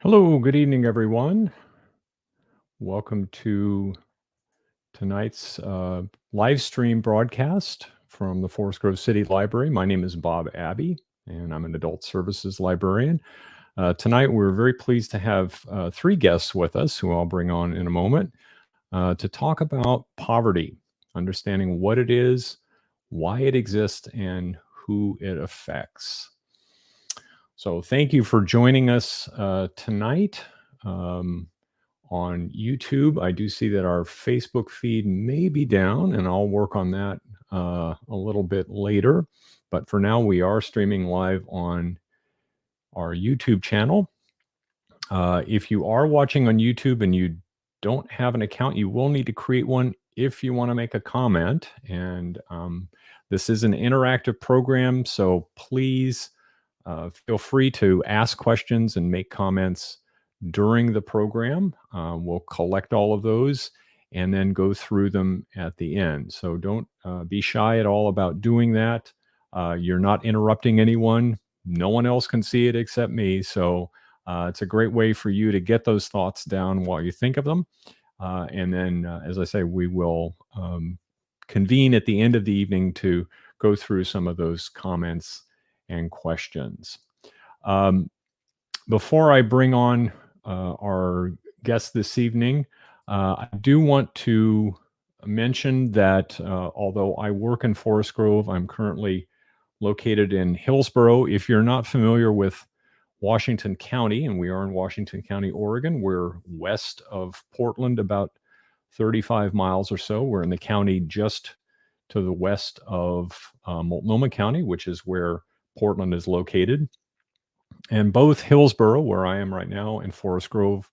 Hello, good evening, everyone. Welcome to tonight's live stream broadcast from the Forest Grove City Library. My name is Bob Abbey, and I'm an adult services librarian. Tonight, we're very pleased to have three guests with us, who I'll bring on in a moment, to talk about poverty, understanding what it is, why it exists, and who it affects. So thank you for joining us tonight. On YouTube. I do see that our Facebook feed may be down, and I'll work on that a little bit later. But for now, we are streaming live on our YouTube channel. If you are watching on YouTube and you don't have an account, you will need to create one if you want to make a comment. And this is an interactive program, so please feel free to ask questions and make comments during the program. We'll collect all of those and then go through them at the end. So don't be shy at all about doing that. You're not interrupting anyone. No one else can see it except me. So it's a great way for you to get those thoughts down while you think of them. And then, as I say, we will convene at the end of the evening to go through some of those comments and questions. Before I bring on our guest this evening, I do want to mention that although I work in Forest Grove, I'm currently located in Hillsboro. If you're not familiar with Washington County, and we are in Washington County, Oregon, we're west of Portland, about 35 miles or so. We're in the county just to the west of Multnomah County, which is where Portland is located. And both Hillsboro, where I am right now, and Forest Grove,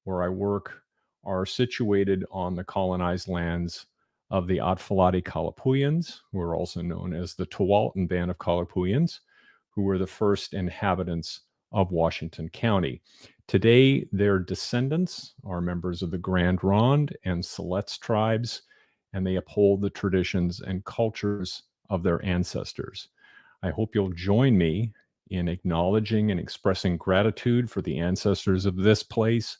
where I work, are situated on the colonized lands of the Atfalati Kalapuyans, who are also known as the Tualatin Band of Kalapuyans, who were the first inhabitants of Washington County. Today, their descendants are members of the Grand Ronde and Siletz tribes, and they uphold the traditions and cultures of their ancestors. I hope you'll join me in acknowledging and expressing gratitude for the ancestors of this place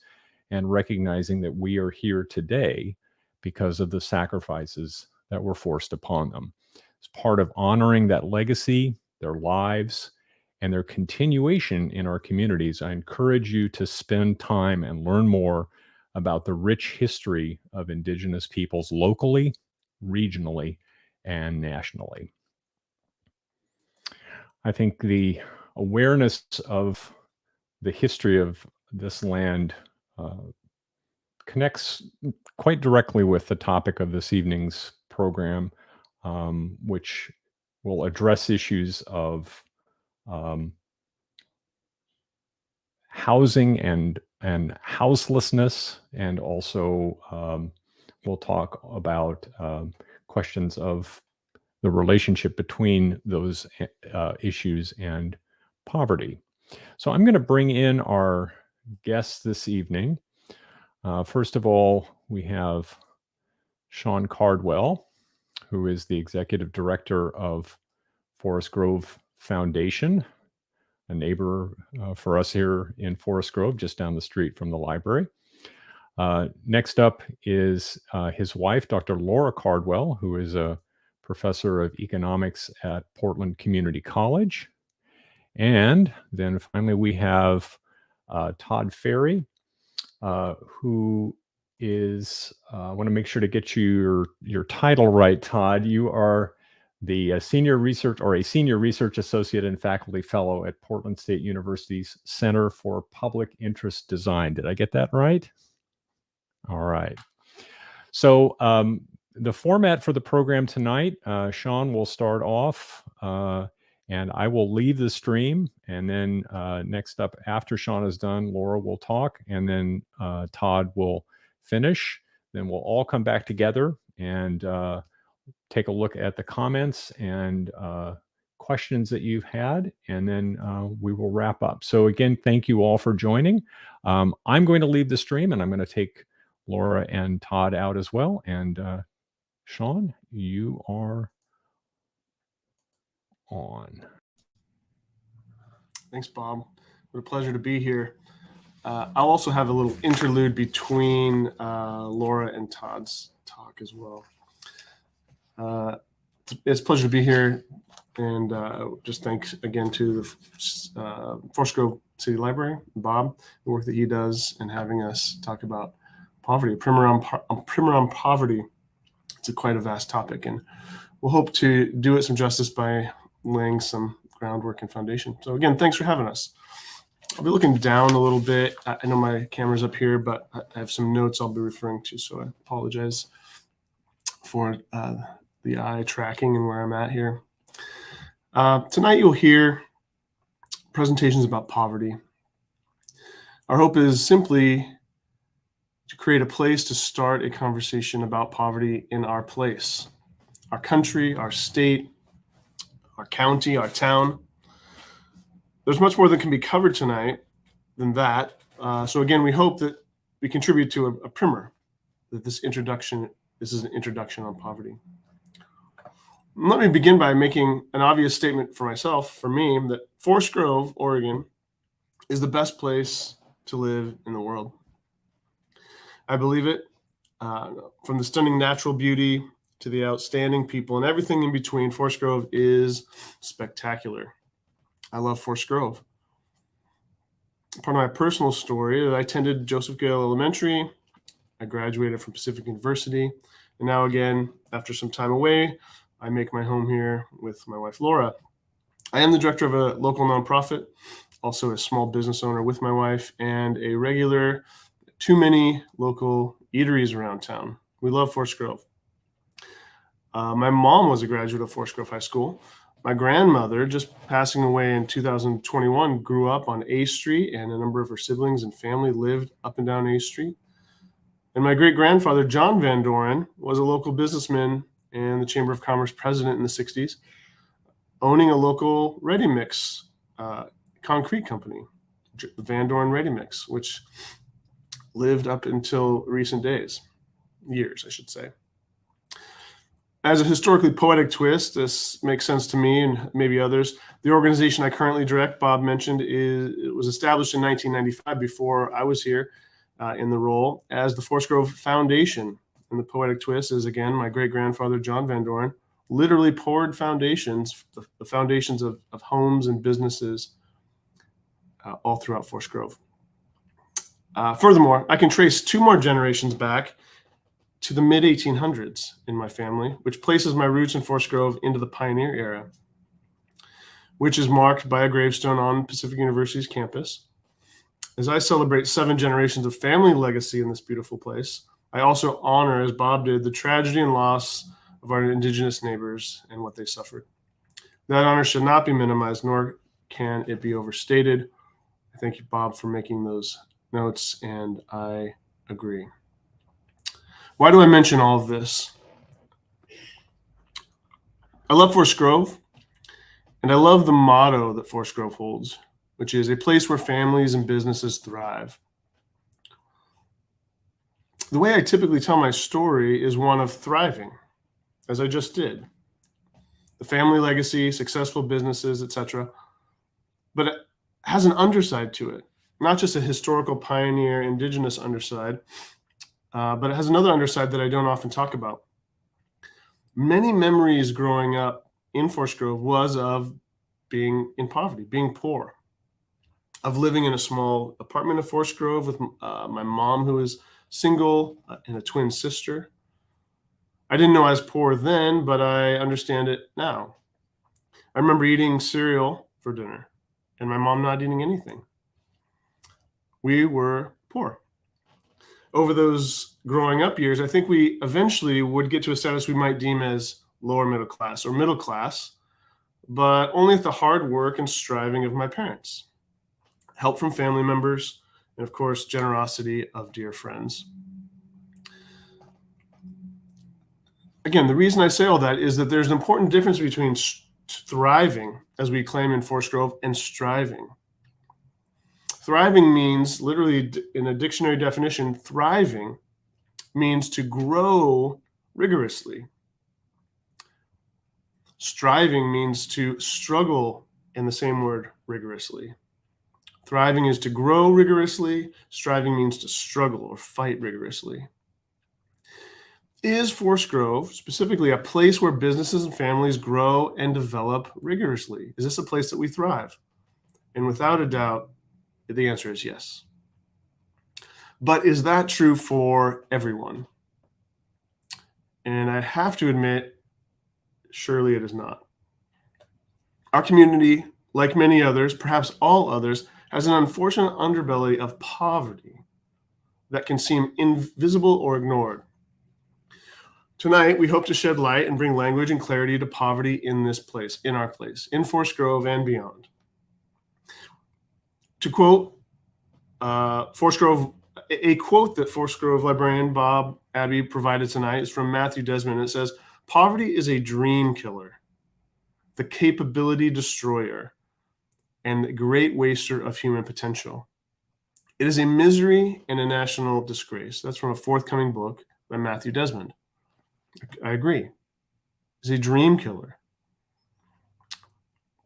and recognizing that we are here today because of the sacrifices that were forced upon them. As part of honoring that legacy, their lives, and their continuation in our communities, I encourage you to spend time and learn more about the rich history of Indigenous peoples locally, regionally, and nationally. I think the awareness of the history of this land connects quite directly with the topic of this evening's program, which will address issues of housing and houselessness, and also we'll talk about questions of the relationship between those issues and poverty. So I'm going to bring in our guests this evening. First of all, we have Shawn Cardwell, who is the executive director of Forest Grove Foundation, a neighbor for us here in Forest Grove, just down the street from the library. Next up is his wife, Dr. Laura Cardwell, who is a professor of economics at Portland Community College. And then finally, we have Todd Ferry, who is, I want to make sure to get you your title right, Todd. You are the senior research associate and faculty fellow at Portland State University's Center for Public Interest Design. Did I get that right? All right. So the format for the program tonight, Shawn will start off and I will leave the stream. And then next up, after Shawn is done, Laura will talk, and then Todd will finish. Then we'll all come back together and take a look at the comments and questions that you've had, and then we will wrap up. So again, thank you all for joining. I'm going to leave the stream, and I'm going to take Laura and Todd out as well. And Shawn, you are on. Thanks, Bob. What a pleasure to be here. I'll also have a little interlude between Laura and Todd's talk as well. It's a pleasure to be here, and just thanks again to the Forest Grove City Library, Bob, the work that he does, and having us talk about poverty, primer on poverty. It's quite a vast topic, and we'll hope to do it some justice by laying some groundwork and foundation. So again, thanks for having us. I'll be looking down a little bit. I know my camera's up here, but I have some notes I'll be referring to, so I apologize for the eye tracking and where I'm at here. Tonight you'll hear presentations about poverty. Our hope is simply to create a place to start a conversation about poverty in our place, our country, our state, our county, our town. There's much more that can be covered tonight than that. So again, we hope that we contribute to a primer, that this is an introduction on poverty. Let me begin by making an obvious statement for myself, for me, that Forest Grove, Oregon, is the best place to live in the world. I believe it. From the stunning natural beauty to the outstanding people and everything in between, Forest Grove is spectacular. I love Forest Grove. Part of my personal story, I attended Joseph Gale Elementary. I graduated from Pacific University. And now again, after some time away, I make my home here with my wife, Laura. I am the director of a local nonprofit, also a small business owner with my wife, and a regular too many local eateries around town. We love Forest Grove. My mom was a graduate of Forest Grove High School. My grandmother, just passing away in 2021, grew up on A Street, and a number of her siblings and family lived up and down A Street. And my great-grandfather, John Van Doren, was a local businessman and the Chamber of Commerce president in the 60s, owning a local ready-mix concrete company, Van Doren Ready Mix, which lived up until recent years, I should say. As a historically poetic twist, this makes sense to me and maybe others. The organization I currently direct, Bob mentioned, it was established in 1995 before I was here in the role as the Forest Grove Foundation. And the poetic twist is, again, my great-grandfather, John Van Doren, literally poured foundations, the foundations of homes and businesses all throughout Forest Grove. Furthermore, I can trace 2 more generations back to the mid-1800s in my family, which places my roots in Forest Grove into the pioneer era, which is marked by a gravestone on Pacific University's campus. As I celebrate 7 generations of family legacy in this beautiful place, I also honor, as Bob did, the tragedy and loss of our Indigenous neighbors and what they suffered. That honor should not be minimized, nor can it be overstated. I thank you, Bob, for making those notes, and I agree. Why do I mention all of this? I love Forest Grove, and I love the motto that Forest Grove holds, which is a place where families and businesses thrive. The way I typically tell my story is one of thriving, as I just did. The family legacy, successful businesses, etc. But it has an underside to it, not just a historical pioneer, indigenous underside, but it has another underside that I don't often talk about. Many memories growing up in Forest Grove was of being in poverty, being poor, of living in a small apartment in Forest Grove with my mom, who is single, and a twin sister. I didn't know I was poor then, but I understand it now. I remember eating cereal for dinner and my mom not eating anything. We were poor. Over those growing up years, I think we eventually would get to a status we might deem as lower middle class or middle class, but only with the hard work and striving of my parents, help from family members, and of course, generosity of dear friends. Again, the reason I say all that is that there's an important difference between thriving, as we claim in Forest Grove, and striving. Thriving means, literally in a dictionary definition, thriving means to grow rigorously. Striving means to struggle, in the same word, rigorously. Thriving is to grow rigorously. Striving means to struggle or fight rigorously. Is Forest Grove specifically a place where businesses and families grow and develop rigorously? Is this a place that we thrive? And without a doubt, the answer is yes. But is that true for everyone? And I have to admit, surely it is not. Our community, like many others, perhaps all others, has an unfortunate underbelly of poverty that can seem invisible or ignored. Tonight, we hope to shed light and bring language and clarity to poverty in this place, in our place, in Forest Grove and beyond. To quote Forest Grove, a quote that Forest Grove librarian Bob Abbey provided tonight is from Matthew Desmond. It says, "Poverty is a dream killer, the capability destroyer, and the great waster of human potential. It is a misery and a national disgrace." That's from a forthcoming book by Matthew Desmond. I agree. It's a dream killer.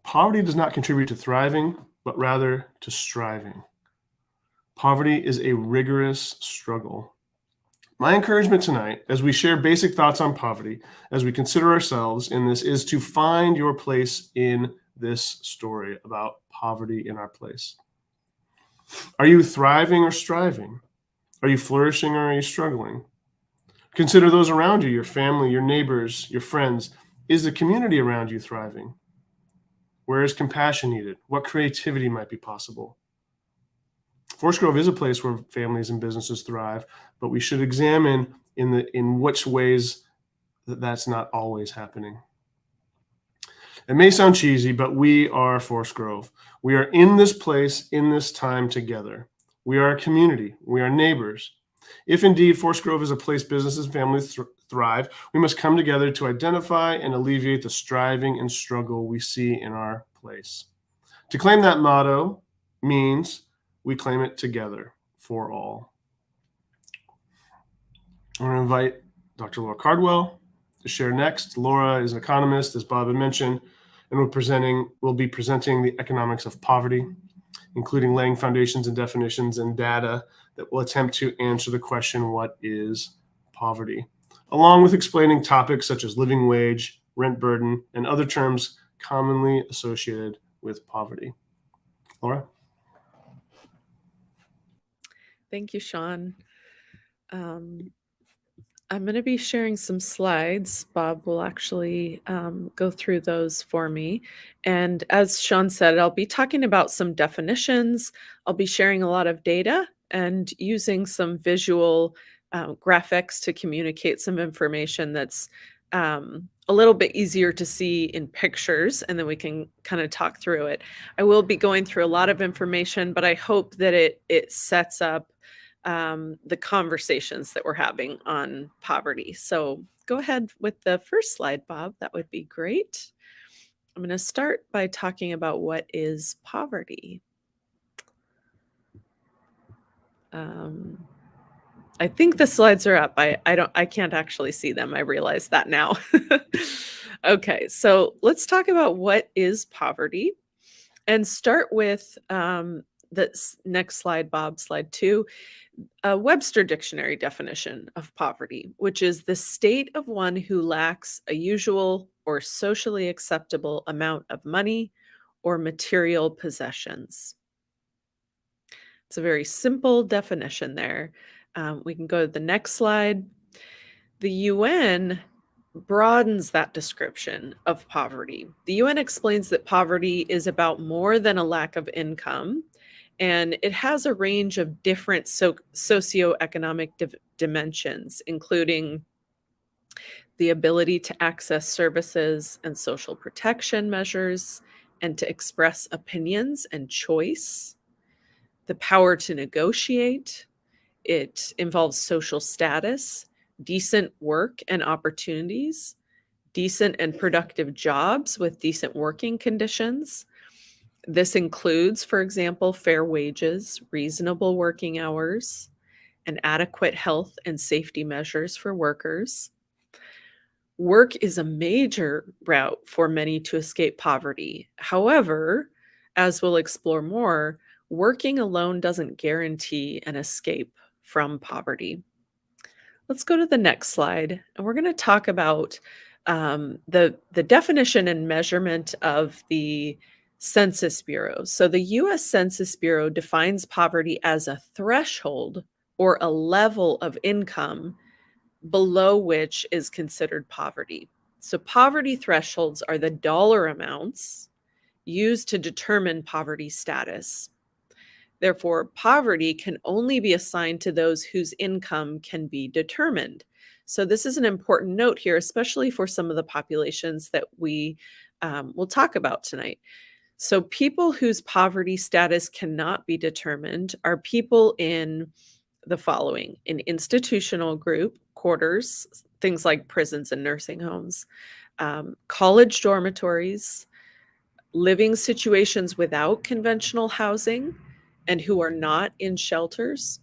Poverty does not contribute to thriving, but rather to striving. Poverty is a rigorous struggle. My encouragement tonight, as we share basic thoughts on poverty, as we consider ourselves in this, is to find your place in this story about poverty in our place. Are you thriving or striving? Are you flourishing or are you struggling? Consider those around you, your family, your neighbors, your friends. Is the community around you thriving? Where is compassion needed? What creativity might be possible? Forest Grove is a place where families and businesses thrive, but we should examine in which ways that's not always happening. It may sound cheesy, but we are Forest Grove. We are in this place, in this time together. We are a community. We are neighbors. If indeed Forest Grove is a place businesses and families thrive, we must come together to identify and alleviate the striving and struggle we see in our place. To claim that motto means we claim it together for all. I'm going to invite Dr. Laura Cardwell to share next. Laura is an economist, as Bob had mentioned, and will be presenting the economics of poverty, including laying foundations and definitions and data that will attempt to answer the question, what is poverty? Along with explaining topics such as living wage, rent burden, and other terms commonly associated with poverty. Laura? Thank you, Shawn. I'm going to be sharing some slides. Bob will actually go through those for me. And as Shawn said, I'll be talking about some definitions. I'll be sharing a lot of data and using some visual graphics to communicate some information that's a little bit easier to see in pictures, and then we can kind of talk through it. I will be going through a lot of information, but I hope that it sets up the conversations that we're having on poverty. So go ahead with the first slide, Bob. That would be great. I'm going to start by talking about what is poverty. I think the slides are up. I can't actually see them. I realize that now. Okay, so let's talk about what is poverty and start with the next slide, Bob, slide 2. A Webster Dictionary definition of poverty, which is the state of one who lacks a usual or socially acceptable amount of money or material possessions. It's a very simple definition there. We can go to the next slide. The UN broadens that description of poverty. The UN explains that poverty is about more than a lack of income, and it has a range of different socioeconomic dimensions, including the ability to access services and social protection measures, and to express opinions and choice, the power to negotiate. It involves social status, decent work and opportunities, decent and productive jobs with decent working conditions. This includes, for example, fair wages, reasonable working hours, and adequate health and safety measures for workers. Work is a major route for many to escape poverty. However, as we'll explore more, working alone doesn't guarantee an escape from poverty. Let's go to the next slide, and we're going to talk about the definition and measurement of the Census Bureau. So the U.S. Census Bureau defines poverty as a threshold or a level of income below which is considered poverty. So poverty thresholds are the dollar amounts used to determine poverty status. Therefore, poverty can only be assigned to those whose income can be determined. So this is an important note here, especially for some of the populations that we will talk about tonight. So people whose poverty status cannot be determined are people in the following: an institutional group, quarters, things like prisons and nursing homes, college dormitories, living situations without conventional housing, and who are not in shelters,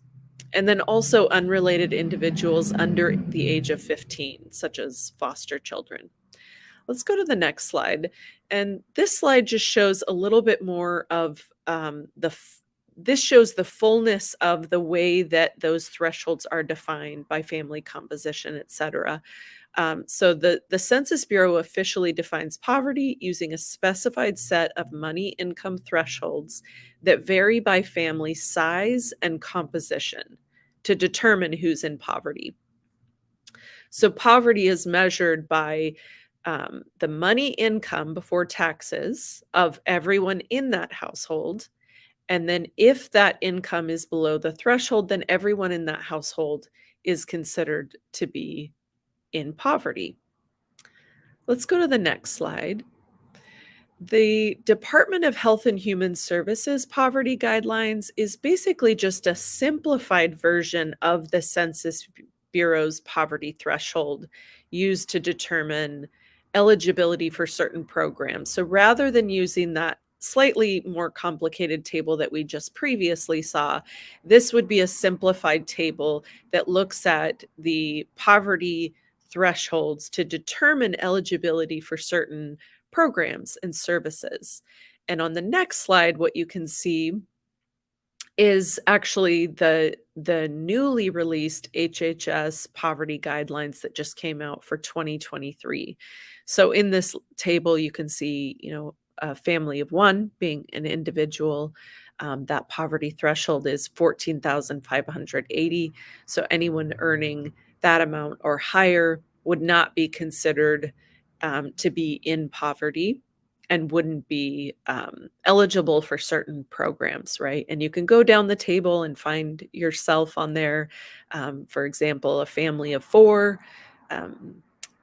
and then also unrelated individuals under the age of 15, such as foster children. Let's go to the next slide. And this slide just shows a little bit more of this shows the fullness of the way that those thresholds are defined by family composition, et cetera. So the Census Bureau officially defines poverty using a specified set of money income thresholds that vary by family size and composition to determine who's in poverty. So poverty is measured by the money income before taxes of everyone in that household. And then if that income is below the threshold, then everyone in that household is considered to be in poverty. Let's go to the next slide. The Department of Health and Human Services poverty guidelines is basically just a simplified version of the Census Bureau's poverty threshold used to determine eligibility for certain programs. So rather than using that slightly more complicated table that we just previously saw, this would be a simplified table that looks at the poverty thresholds to determine eligibility for certain programs and services. And on the next slide, what you can see is actually the newly released HHS poverty guidelines that just came out for 2023. So in this table, you can see, a family of one being an individual. That poverty threshold is 14,580. So anyone earning that amount or higher would not be considered to be in poverty and wouldn't be eligible for certain programs, right? And you can go down the table and find yourself on there. For example, a family of four,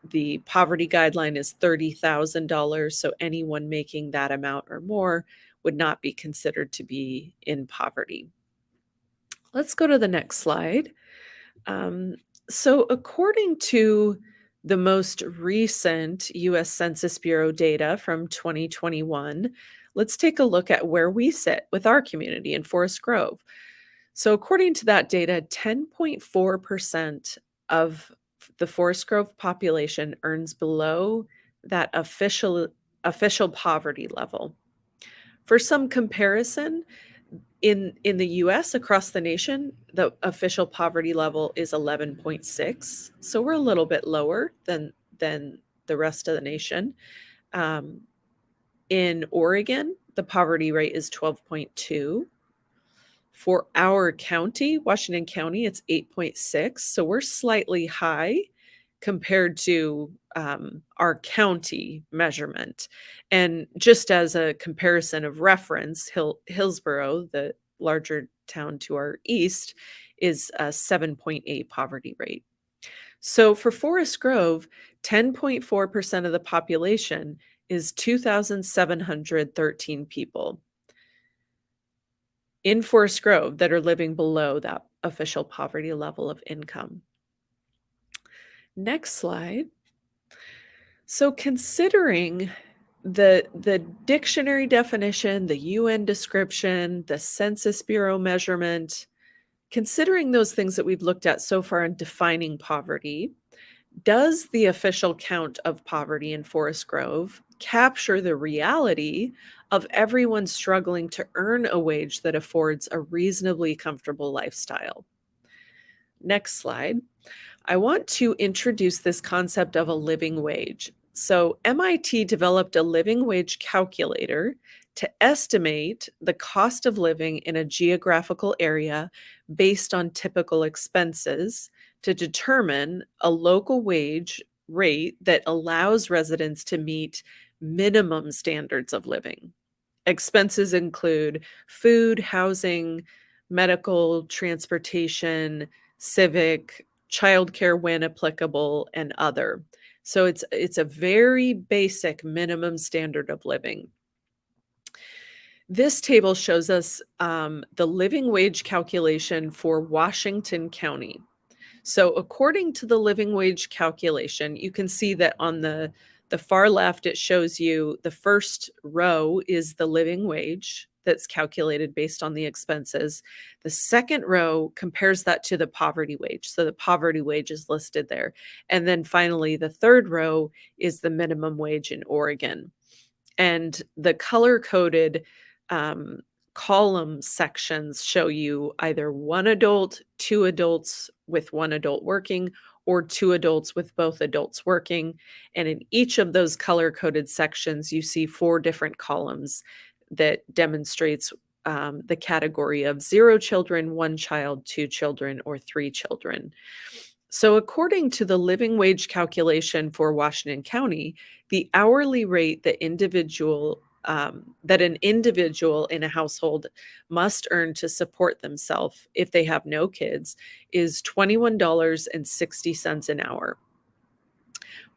the poverty guideline is $30,000. So anyone making that amount or more would not be considered to be in poverty. Let's go to the next slide. So according to the most recent U.S. Census Bureau data from 2021, let's take a look at where we sit with our community in Forest Grove. So according to that data, 10.4% of the Forest Grove population earns below that official poverty level. For some comparison, in the US, across the nation, the official poverty level is 11.6. So we're a little bit lower than the rest of the nation. In Oregon, the poverty rate is 12.2. For our county, Washington County, it's 8.6. So we're slightly high compared to our county measurement. And just as a comparison of reference, Hillsborough, the larger town to our east, is a 7.8 poverty rate. So for Forest Grove, 10.4% of the population is 2,713 people in Forest Grove that are living below that official poverty level of income. Next slide. So considering the dictionary definition, the UN description, the Census Bureau measurement, considering those things that we've looked at so far in defining poverty, Does the official count of poverty in Forest Grove capture the reality of everyone struggling to earn a wage that affords a reasonably comfortable lifestyle? Next slide. I want to introduce this concept of a living wage. So, MIT developed a living wage calculator to estimate the cost of living in a geographical area based on typical expenses to determine a local wage rate that allows residents to meet minimum standards of living. Expenses include food, housing, medical, transportation, civic, childcare when applicable, and other. So it's a very basic minimum standard of living. This table shows us the living wage calculation for Washington County. So according to the living wage calculation, you can see that on the far left, it shows you the first row is the living wage that's calculated based on the expenses. The second row compares that to the poverty wage. So the poverty wage is listed there. And then finally, the third row is the minimum wage in Oregon. And the color-coded column sections show you either one adult, two adults with one adult working, or two adults with both adults working. And in each of those color-coded sections, you see 4 different columns that demonstrates the category of 0 children, 1 child, 2 children, or 3 children. So according to the living wage calculation for Washington County, the hourly rate that an individual in a household must earn to support themselves if they have no kids is $21.60 an hour.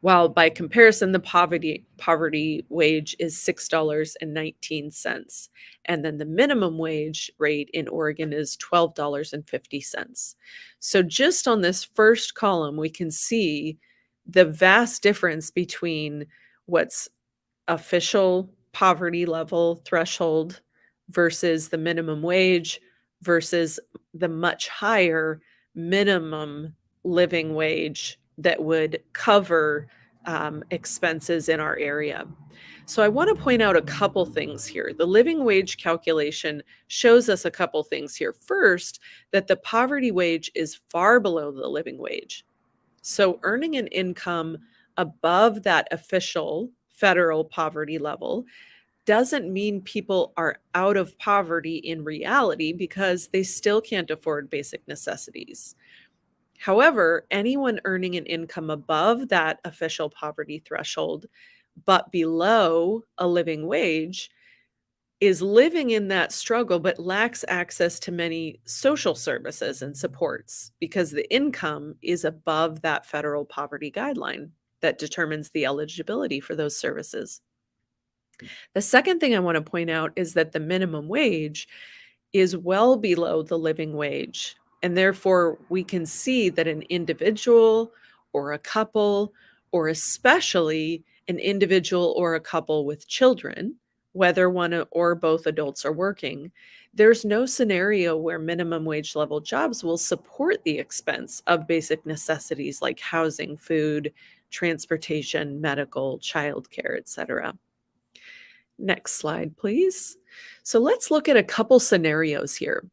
While by comparison, the poverty wage is $6.19. And then the minimum wage rate in Oregon is $12.50. So just on this first column, we can see the vast difference between what's official poverty level threshold versus the minimum wage versus the much higher minimum living wage that would cover expenses in our area. So I want to point out a couple things here. The living wage calculation shows us a couple things here. First, that the poverty wage is far below the living wage. So earning an income above that official federal poverty level doesn't mean people are out of poverty in reality because they still can't afford basic necessities. However, anyone earning an income above that official poverty threshold, but below a living wage, is living in that struggle but lacks access to many social services and supports because the income is above that federal poverty guideline that determines the eligibility for those services. The second thing I want to point out is that the minimum wage is well below the living wage. And therefore, we can see that an individual or a couple, or especially an individual or a couple with children, whether one or both adults are working, there's no scenario where minimum wage level jobs will support the expense of basic necessities like housing, food, transportation, medical, childcare, etc. Next slide, please. So let's look at a couple scenarios here.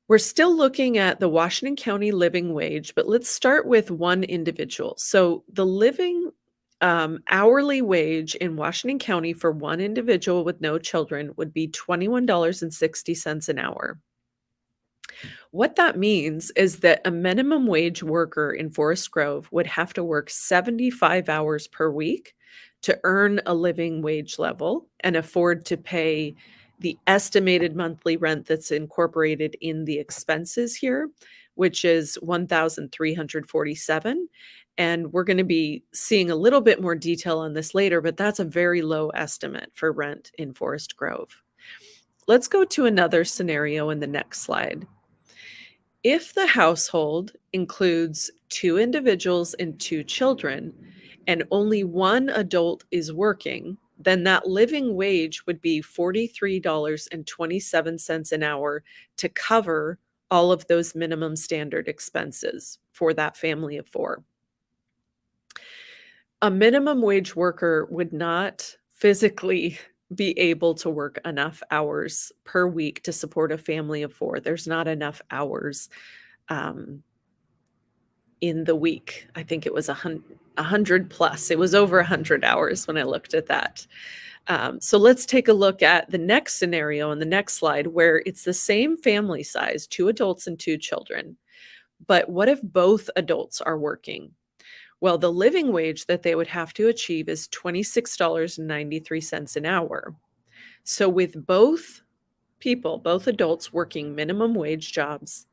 We're still looking at the Washington County living wage, but let's start with one individual. So the living hourly wage in Washington County for one individual with no children would be $21.60 an hour. What that means is that a minimum wage worker in Forest Grove would have to work 75 hours per week to earn a living wage level and afford to pay the estimated monthly rent that's incorporated in the expenses here, which is $1,347. And we're going to be seeing a little bit more detail on this later, but that's a very low estimate for rent in Forest Grove. Let's go to another scenario in the next slide. If the household includes 2 individuals and 2 children, and only one adult is working, then that living wage would be $43.27 an hour to cover all of those minimum standard expenses for that family of 4. A minimum wage worker would not physically be able to work enough hours per week to support a family of 4. There's not enough hours, um, in the week. I think it was 100 plus. It was over 100 hours when I looked at that. So let's take a look at the next scenario on the next slide, where it's the same family size, 2 adults and 2 children. But what if both adults are working? Well, the living wage that they would have to achieve is $26.93 an hour. So with both people, both adults working minimum wage jobs,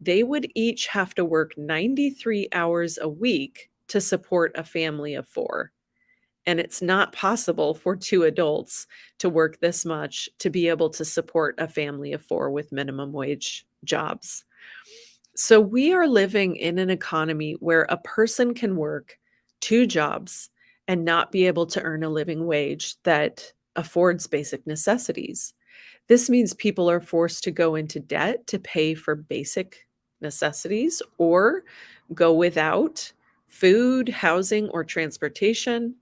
they would each have to work 93 hours a week to support a family of 4. And it's not possible for 2 adults to work this much to be able to support a family of 4 with minimum wage jobs. So we are living in an economy where a person can work 2 jobs and not be able to earn a living wage that affords basic necessities. This means people are forced to go into debt to pay for basic necessities or go without food, housing, or transportation.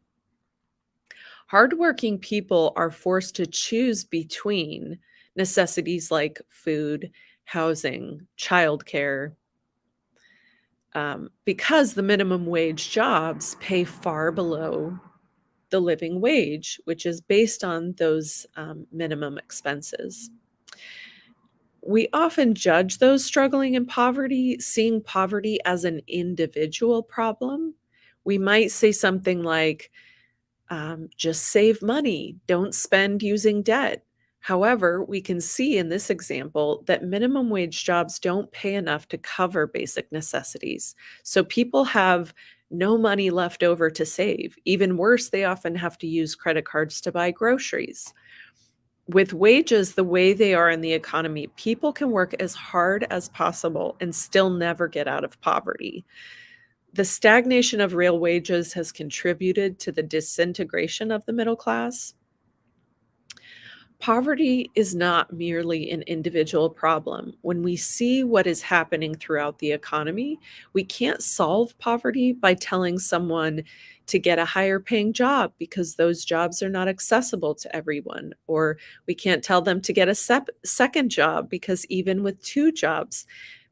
Hardworking people are forced to choose between necessities like food, housing, childcare, because the minimum wage jobs pay far below the living wage, which is based on those minimum expenses. We often judge those struggling in poverty, seeing poverty as an individual problem. We might say something like, just save money, don't spend using debt. However, we can see in this example that minimum wage jobs don't pay enough to cover basic necessities. So people have no money left over to save. Even worse, they often have to use credit cards to buy groceries. With wages the way they are in the economy, people can work as hard as possible and still never get out of poverty. The stagnation of real wages has contributed to the disintegration of the middle class. Poverty is not merely an individual problem. When we see what is happening throughout the economy, we can't solve poverty by telling someone to get a higher paying job because those jobs are not accessible to everyone. Or we can't tell them to get a second job because even with 2 jobs,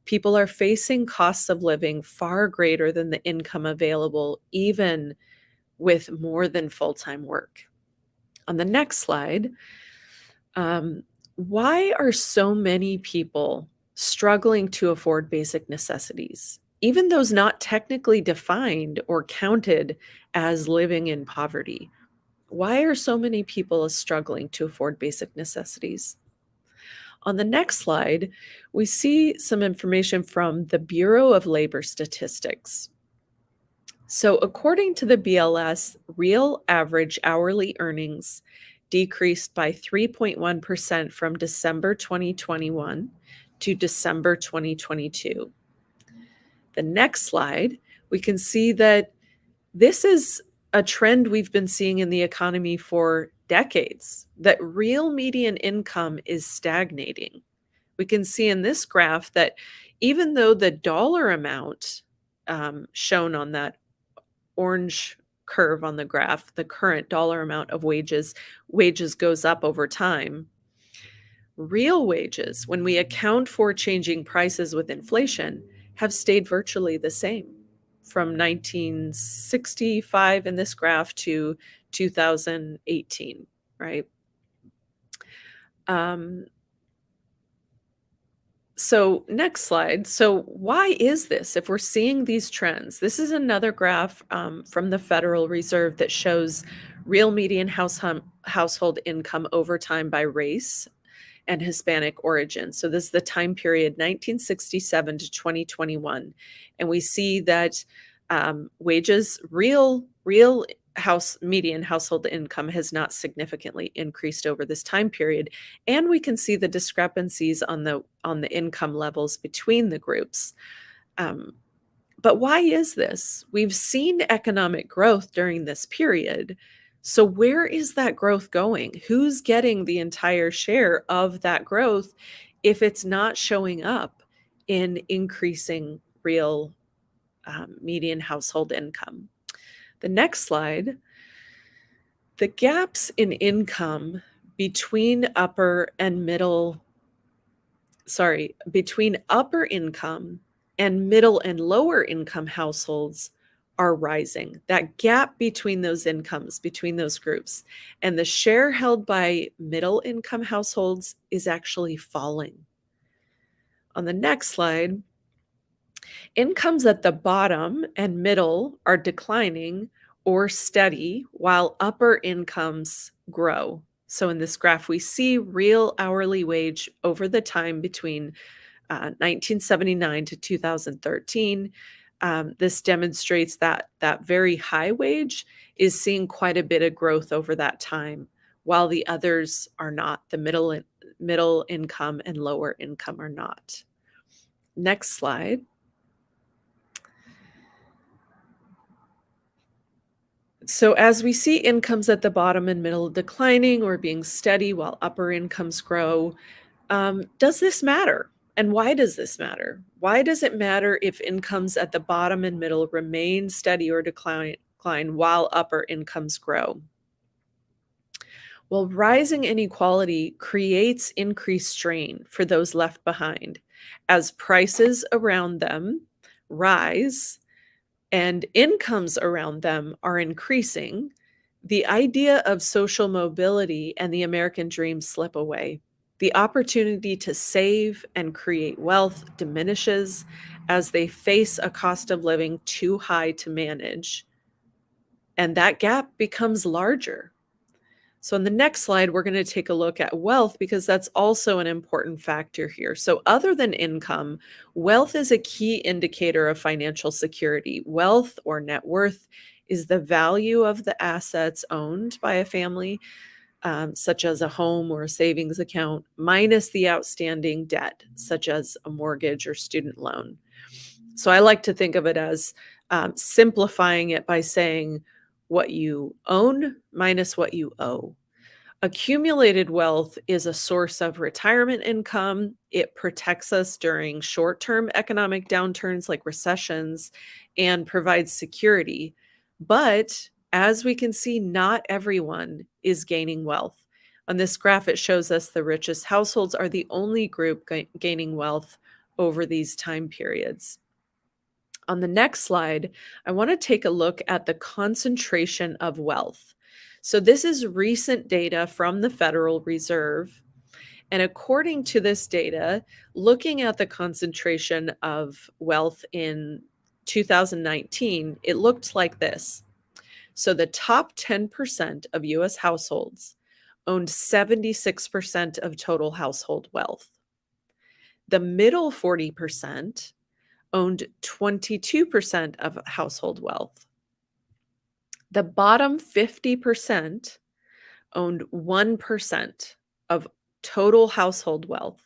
people are facing costs of living far greater than the income available, even with more than full-time work. On the next slide, why are so many people struggling to afford basic necessities, even those not technically defined or counted as living in poverty? Why are so many people struggling to afford basic necessities? On the next slide, we see some information from the Bureau of Labor Statistics. So according to the BLS, real average hourly earnings decreased by 3.1% from December 2021 to December 2022. The next slide, we can see that this is a trend we've been seeing in the economy for decades, that real median income is stagnating. We can see in this graph that even though the dollar amount shown on that orange curve on the graph, the current dollar amount of wages goes up over time. Real wages, when we account for changing prices with inflation, have stayed virtually the same from 1965 in this graph to 2018, right? So next slide. So why is this? If we're seeing these trends, this is another graph from the Federal Reserve that shows real median household income over time by race and Hispanic origin. So this is the time period 1967 to 2021. And we see that wages, real median household income has not significantly increased over this time period, and we can see the discrepancies on the income levels between the groups. But why is this? We've seen economic growth during this period. So where is that growth going? Who's getting the entire share of that growth if it's not showing up in increasing real median household income? The next slide, the gaps in income between upper income and middle and lower income households are rising. That gap between those incomes, between those groups, and the share held by middle income households is actually falling. On the next slide, incomes at the bottom and middle are declining or steady while upper incomes grow. So in this graph, we see real hourly wage over the time between 1979 to 2013. This demonstrates that that very high wage is seeing quite a bit of growth over that time, while the others are not. The middle income and lower income are not. Next slide. So as we see incomes at the bottom and middle declining or being steady while upper incomes grow, does this matter? And why does this matter? Why does it matter if incomes at the bottom and middle remain steady or decline while upper incomes grow? Well, rising inequality creates increased strain for those left behind as prices around them rise and incomes around them are increasing. The idea of social mobility and the American dream slip away. The opportunity to save and create wealth diminishes as they face a cost of living too high to manage. And that gap becomes larger. So in the next slide, we're going to take a look at wealth because that's also an important factor here. So other than income, wealth is a key indicator of financial security. Wealth or net worth is the value of the assets owned by a family, such as a home or a savings account, minus the outstanding debt, such as a mortgage or student loan. So I like to think of it as simplifying it by saying what you own minus what you owe. Accumulated wealth is a source of retirement income. It protects us during short-term economic downturns like recessions and provides security. But as we can see, not everyone is gaining wealth. On this graph, it shows us the richest households are the only group gaining wealth over these time periods. On the next slide, I want to take a look at the concentration of wealth. So this is recent data from the Federal Reserve. And according to this data, looking at the concentration of wealth in 2019, it looked like this. So the top 10% of US households owned 76% of total household wealth. The middle 40% owned 22% of household wealth. The bottom 50% owned 1% of total household wealth.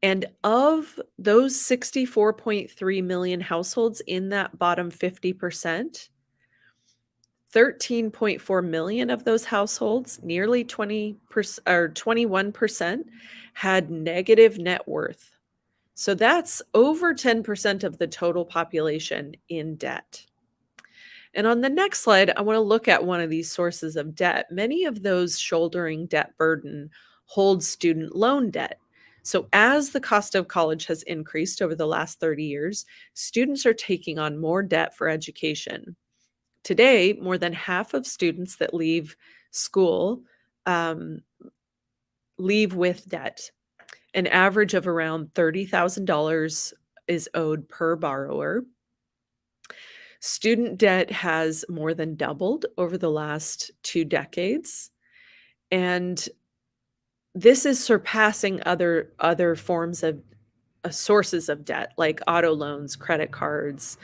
And of those 64.3 million households in that bottom 50%, 13.4 million of those households, nearly 20% or 21%, had negative net worth. So that's over 10% of the total population in debt. And on the next slide, I want to look at one of these sources of debt. Many of those shouldering debt burden hold student loan debt. So as the cost of college has increased over the last 30 years, students are taking on more debt for education. Today, more than half of students that leave school leave with debt. An average of around $30,000 is owed per borrower. Student debt has more than doubled over the last 2 decades. And this is surpassing other forms of sources of debt like auto loans, credit cards.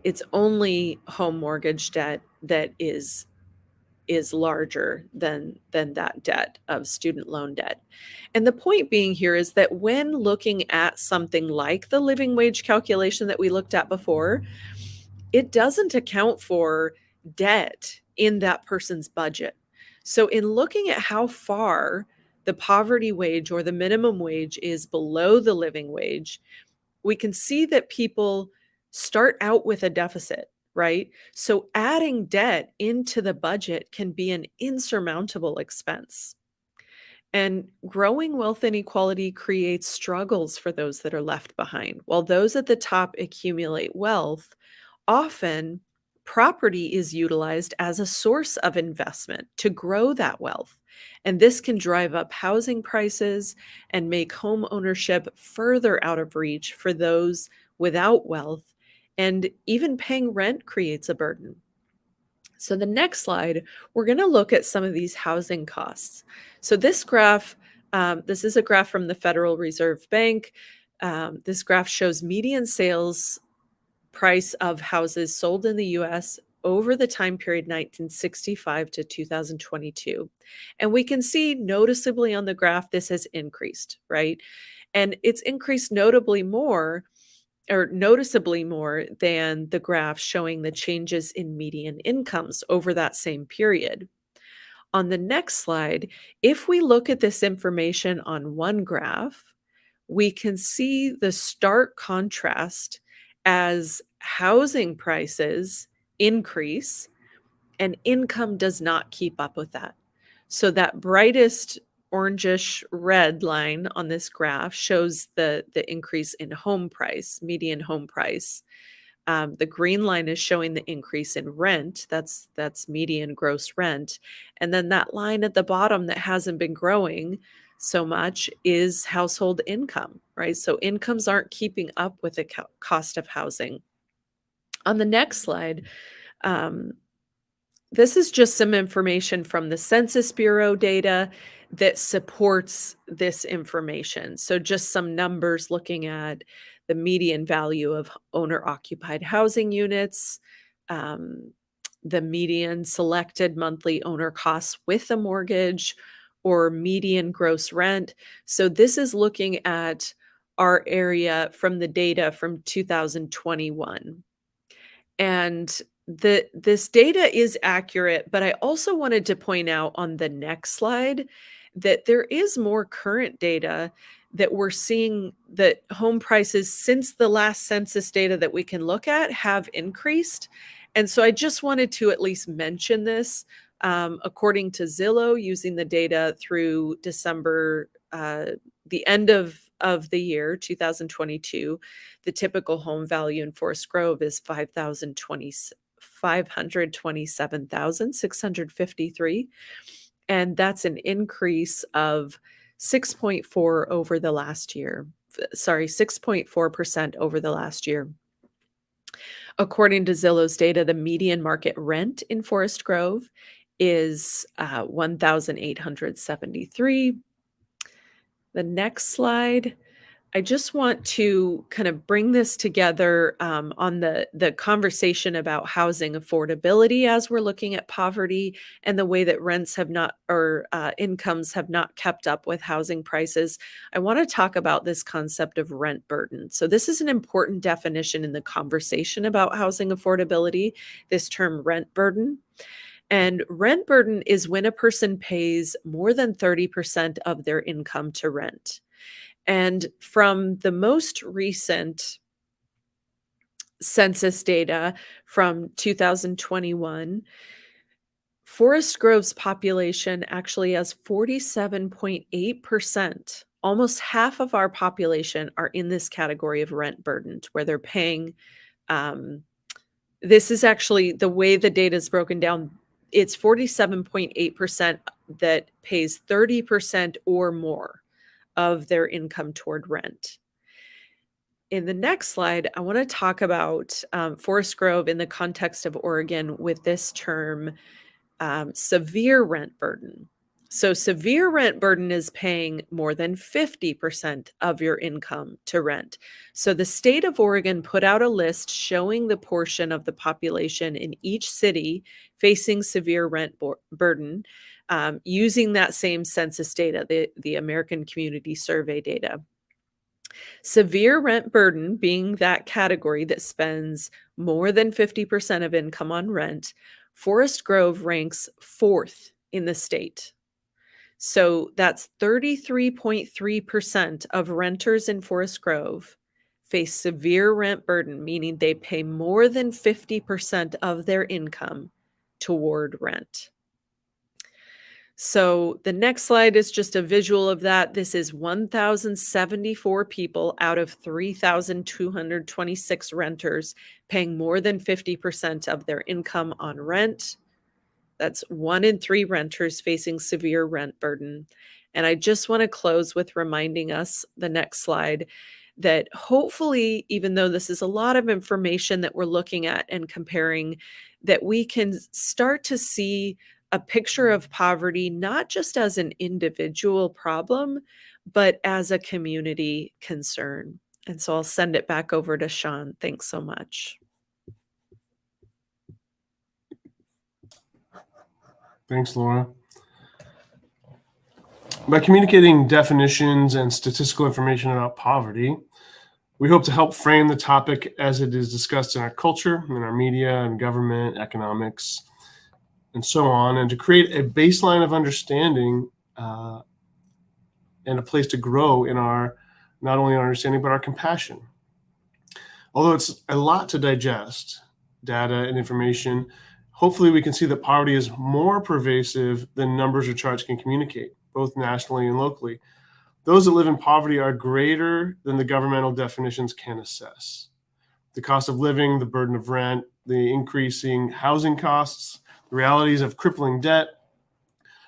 It's only home mortgage debt that is larger than that debt of student loan debt. And the point being here is that when looking at something like the living wage calculation that we looked at before, it doesn't account for debt in that person's budget. So in looking at how far the poverty wage or the minimum wage is below the living wage, we can see that people start out with a deficit. right? So adding debt into the budget can be an insurmountable expense. And growing wealth inequality creates struggles for those that are left behind. While those at the top accumulate wealth, often property is utilized as a source of investment to grow that wealth. And this can drive up housing prices and make home ownership further out of reach for those without wealth. And even paying rent creates a burden. So the next slide, we're going to look at some of these housing costs. So this graph, this is a graph from the Federal Reserve Bank. This graph shows median sales price of houses sold in the US over the time period 1965 to 2022. And we can see noticeably on the graph, this has increased, right? And it's increased notably more or noticeably more than the graph showing the changes in median incomes over that same period. On the next slide, if we look at this information on one graph, we can see the stark contrast as housing prices increase and income does not keep up with that. So that brightest orangish red line on this graph shows the increase in home price, median home price. The green line is showing the increase in rent. That's median gross rent. And then that line at the bottom that hasn't been growing so much is household income, right? So incomes aren't keeping up with the cost of housing. On the next slide, this is just some information from the Census Bureau data that supports this information. So just some numbers looking at the median value of owner-occupied housing units, the median selected monthly owner costs with a mortgage, or median gross rent. So this is looking at our area from the data from 2021. And this data is accurate, but I also wanted to point out on the next slide that there is more current data that we're seeing that home prices since the last census data that we can look at have increased. And so I just wanted to at least mention this. According to Zillow, using the data through December, the end of the year 2022, the typical home value in Forest Grove is $527,653, and that's an increase of 6.4 over the last year. Sorry, 6.4% over the last year. According to Zillow's data, the median market rent in Forest Grove is $1,873. The next slide, I just want to kind of bring this together on the conversation about housing affordability as we're looking at poverty and the way that rents have not, or incomes have not kept up with housing prices. I want to talk about this concept of rent burden. So this is an important definition in the conversation about housing affordability, this term rent burden. And rent burden is when a person pays more than 30% of their income to rent. And from the most recent census data from 2021, Forest Grove's population actually has 47.8%. Almost half of our population are in this category of rent burdened, where they're paying. This is actually the way the data is broken down. It's 47.8% that pays 30% or more of their income toward rent. In the next slide, I want to talk about Forest Grove in the context of Oregon with this term, severe rent burden. So severe rent burden is paying more than 50% of your income to rent. So the state of Oregon put out a list showing the portion of the population in each city facing severe rent burden, using that same census data, the American Community Survey data. Severe rent burden being that category that spends more than 50% of income on rent, Forest Grove ranks 4th in the state. So that's 33.3% of renters in Forest Grove face severe rent burden, meaning they pay more than 50% of their income toward rent. So the next slide is just a visual of that. This is 1,074 people out of 3,226 renters paying more than 50% of their income on rent. That's 1 in 3 renters facing severe rent burden. And I just want to close with reminding us, the next slide, that hopefully, even though this is a lot of information that we're looking at and comparing, that we can start to see a picture of poverty, not just as an individual problem, but as a community concern. And so I'll send it back over to Shawn. Thanks so much. Thanks, Laura. By communicating definitions and statistical information about poverty, we hope to help frame the topic as it is discussed in our culture, in our media and government, economics, and so on, and to create a baseline of understanding and a place to grow in our, not only our understanding, but our compassion. Although it's a lot to digest, data and information, hopefully we can see that poverty is more pervasive than numbers or charts can communicate, both nationally and locally. Those that live in poverty are greater than the governmental definitions can assess. The cost of living, the burden of rent, the increasing housing costs, the realities of crippling debt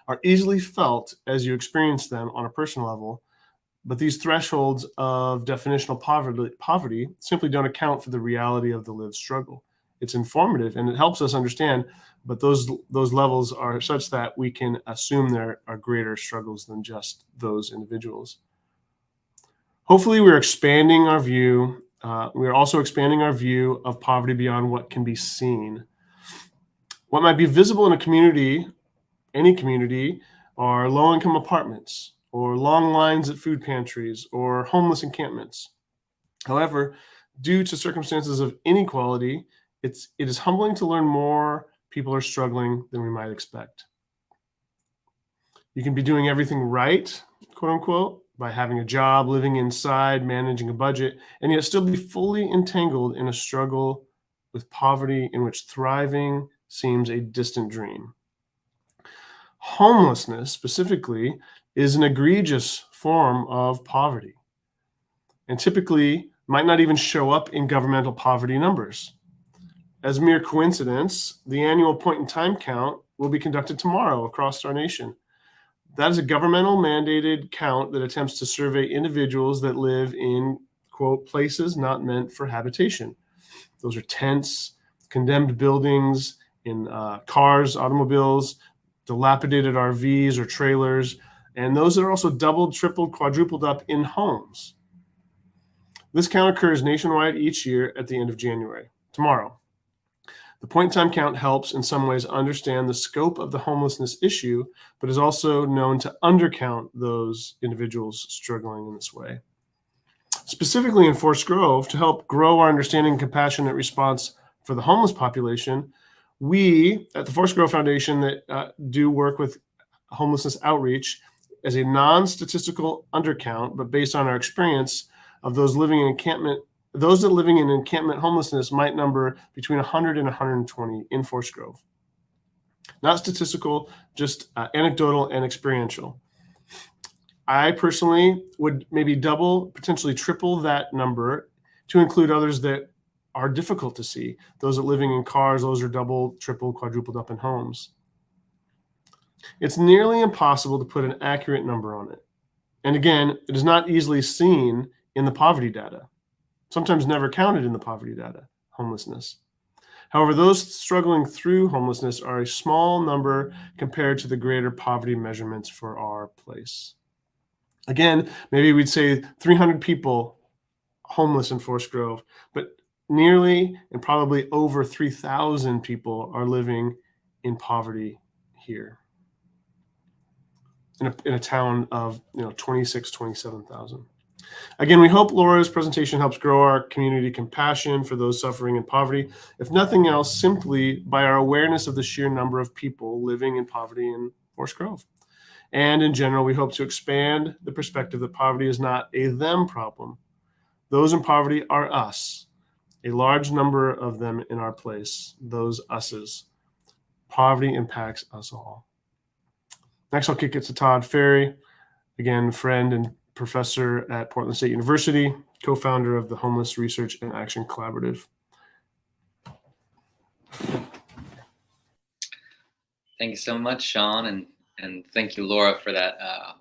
are easily felt as you experience them on a personal level, but these thresholds of definitional poverty simply don't account for the reality of the lived struggle. It's informative and it helps us understand, but those levels are such that we can assume there are greater struggles than just those individuals. Hopefully we're expanding our view. We are also expanding our view of poverty beyond what can be seen. What might be visible in a community, any community, are low-income apartments or long lines at food pantries or homeless encampments. However, due to circumstances of inequality, it is humbling to learn more people are struggling than we might expect. You can be doing everything right, quote unquote, by having a job, living inside, managing a budget, and yet still be fully entangled in a struggle with poverty in which thriving seems a distant dream. Homelessness, specifically, is an egregious form of poverty and typically might not even show up in governmental poverty numbers. As mere coincidence, the annual point-in-time count will be conducted tomorrow across our nation. That is a governmental mandated count that attempts to survey individuals that live in, quote, places not meant for habitation. Those are tents, condemned buildings, in cars, automobiles, dilapidated RVs or trailers, and those that are also doubled, tripled, quadrupled up in homes. This count occurs nationwide each year at the end of January, tomorrow. The point-in-time count helps in some ways understand the scope of the homelessness issue, but is also known to undercount those individuals struggling in this way. Specifically in Forest Grove, to help grow our understanding and compassionate response for the homeless population, we at the Forest Grove Foundation that do work with homelessness outreach as a non-statistical undercount, but based on our experience of those living in encampment, those that living in encampment homelessness might number between 100 and 120 in Forest Grove. Not statistical, just anecdotal and experiential. I personally would maybe double, potentially triple that number to include others that are difficult to see. Those that living in cars, those are double, triple, quadrupled up in homes. It's nearly impossible to put an accurate number on it. And again, it is not easily seen in the poverty data, sometimes never counted in the poverty data, homelessness. However, those struggling through homelessness are a small number compared to the greater poverty measurements for our place. Again, maybe we'd say 300 people homeless in Forest Grove, but nearly and probably over 3,000 people are living in poverty here in a town of 26, 27,000. Again, we hope Laura's presentation helps grow our community compassion for those suffering in poverty. If nothing else, simply by our awareness of the sheer number of people living in poverty in Forest Grove. And in general, we hope to expand the perspective that poverty is not a them problem. Those in poverty are us, a large number of them in our place, those us's. Poverty impacts us all. Next, I'll kick it to Todd Ferry, again, friend and professor at Portland State University, co-founder of the Homeless Research and Action Collaborative. Thank you so much, Shawn, and thank you, Laura, for that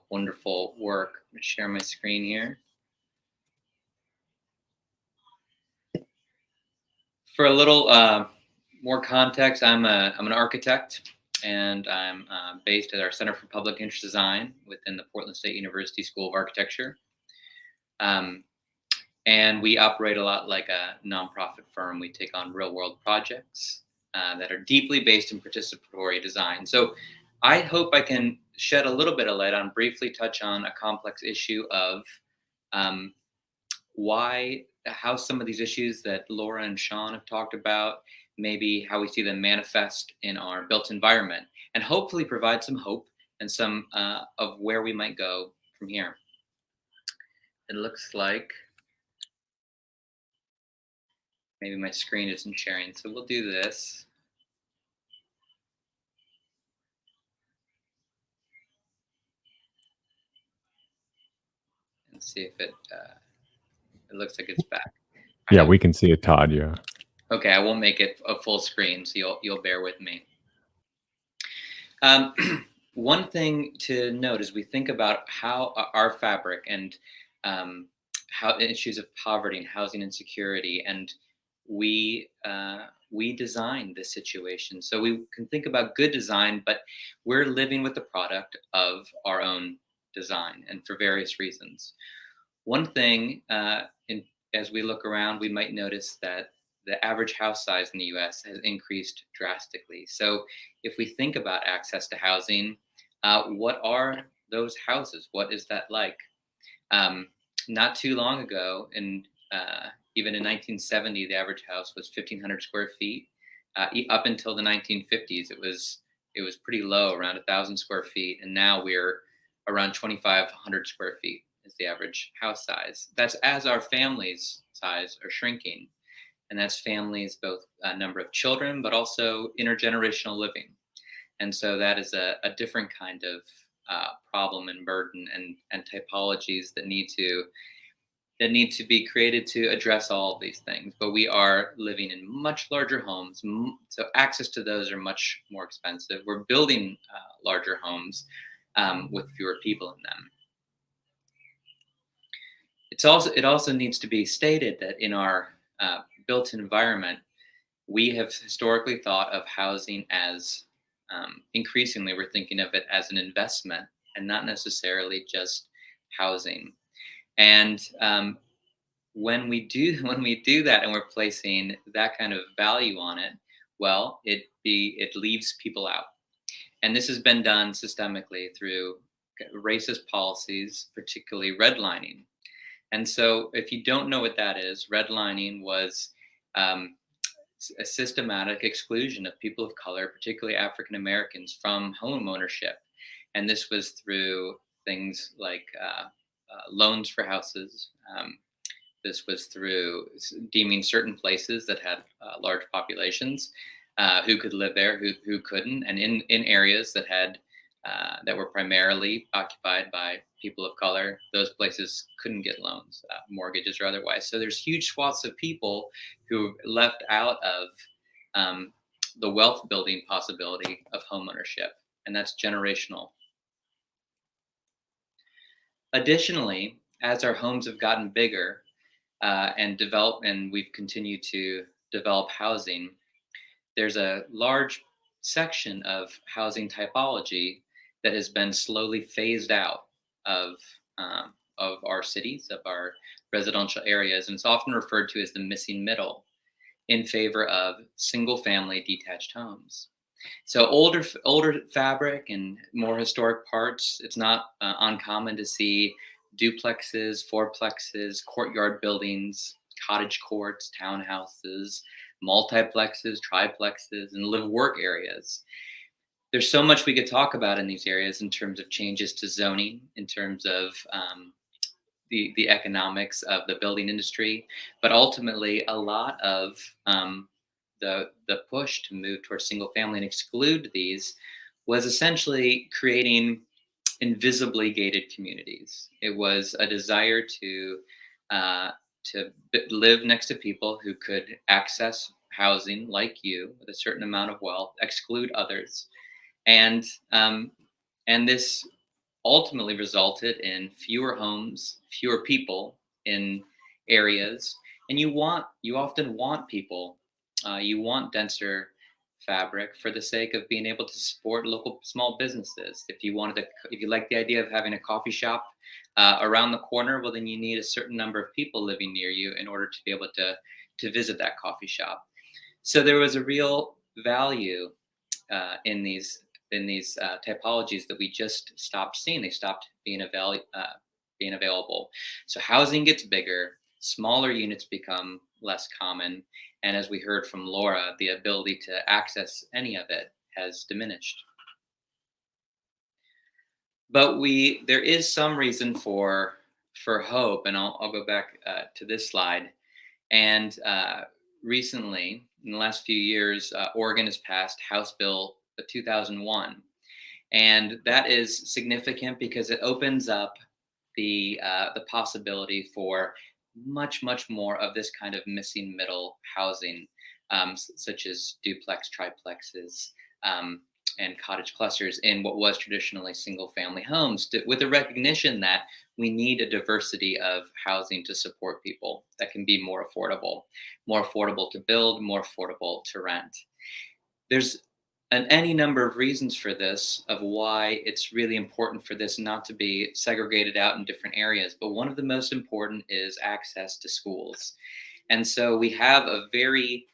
wonderful work. I'm going to share my screen here. For a little more context, I'm an architect, and I'm based at our Center for Public Interest Design within the Portland State University School of Architecture. And we operate a lot like a nonprofit firm. We take on real-world projects that are deeply based in participatory design. So I hope I can shed a little bit of light on, briefly touch on a complex issue of how some of these issues that Laura and Shawn have talked about, maybe how we see them manifest in our built environment, and hopefully provide some hope and some of where we might go from here. It looks like maybe my screen isn't sharing, so we'll do this. And see if it looks like it's back. Yeah, we can see it, Todd. Yeah. Okay, I won't make it a full screen, so you'll bear with me. One thing to note as we think about how our fabric and how issues of poverty and housing insecurity, and we design this situation. So we can think about good design, but we're living with the product of our own design, and for various reasons. One thing, as we look around, we might notice that the average house size in the US has increased drastically. So if we think about access to housing, what are those houses? What is that like? Not too long ago, even in 1970, the average house was 1,500 square feet. Up until the 1950s, it was pretty low, around 1,000 square feet, and now we're around 2,500 square feet is the average house size. That's as our families' size are shrinking, and that's families both a number of children, but also intergenerational living. And so that is a different kind of problem and burden and typologies that need to be created to address all of these things. But we are living in much larger homes, so access to those are much more expensive. We're building larger homes with fewer people in them. It also needs to be stated that in our built environment, we have historically thought of housing as increasingly we're thinking of it as an investment and not necessarily just housing. And when we do that and we're placing that kind of value on it, well, it leaves people out. And this has been done systemically through racist policies, particularly redlining. And so if you don't know what that is, redlining was a systematic exclusion of people of color, particularly African Americans, from home ownership. And this was through things like loans for houses. This was through deeming certain places that had large populations who could live there, who couldn't, and in areas that had that were primarily occupied by people of color, those places couldn't get loans, mortgages or otherwise. So there's huge swaths of people who left out of the wealth building possibility of homeownership, and that's generational. Additionally, as our homes have gotten bigger and developed, and we've continued to develop housing, there's a large section of housing typology that has been slowly phased out of our cities, of our residential areas, and it's often referred to as the missing middle, in favor of single-family detached homes. So older fabric and more historic parts, it's not uncommon to see duplexes, fourplexes, courtyard buildings, cottage courts, townhouses, multiplexes, triplexes, and live-work areas. There's so much we could talk about in these areas in terms of changes to zoning, in terms of the economics of the building industry, but ultimately a lot of the push to move towards single family and exclude these was essentially creating invisibly gated communities. It was a desire uh, live next to people who could access housing like you with a certain amount of wealth, exclude others, and this ultimately resulted in fewer homes, fewer people in areas, and you often want people, you want denser fabric for the sake of being able to support local small businesses. If you like the idea of having a coffee shop around the corner, well, then you need a certain number of people living near you in order to be able to visit that coffee shop. So there was a real value in these typologies that we just stopped seeing. They stopped being available. So housing gets bigger, smaller units become less common, and as we heard from Laura, the ability to access any of it has diminished. But there is some reason for hope, and I'll go back to this slide. And recently, in the last few years, Oregon has passed House Bill 2001, and that is significant because it opens up the possibility for much more of this kind of missing middle housing, such as duplex, triplexes, and cottage clusters in what was traditionally single family homes, with the recognition that we need a diversity of housing to support people that can be more affordable to build, more affordable to rent. There's any number of reasons for this, of why it's really important for this not to be segregated out in different areas. But one of the most important is access to schools. And so we have a very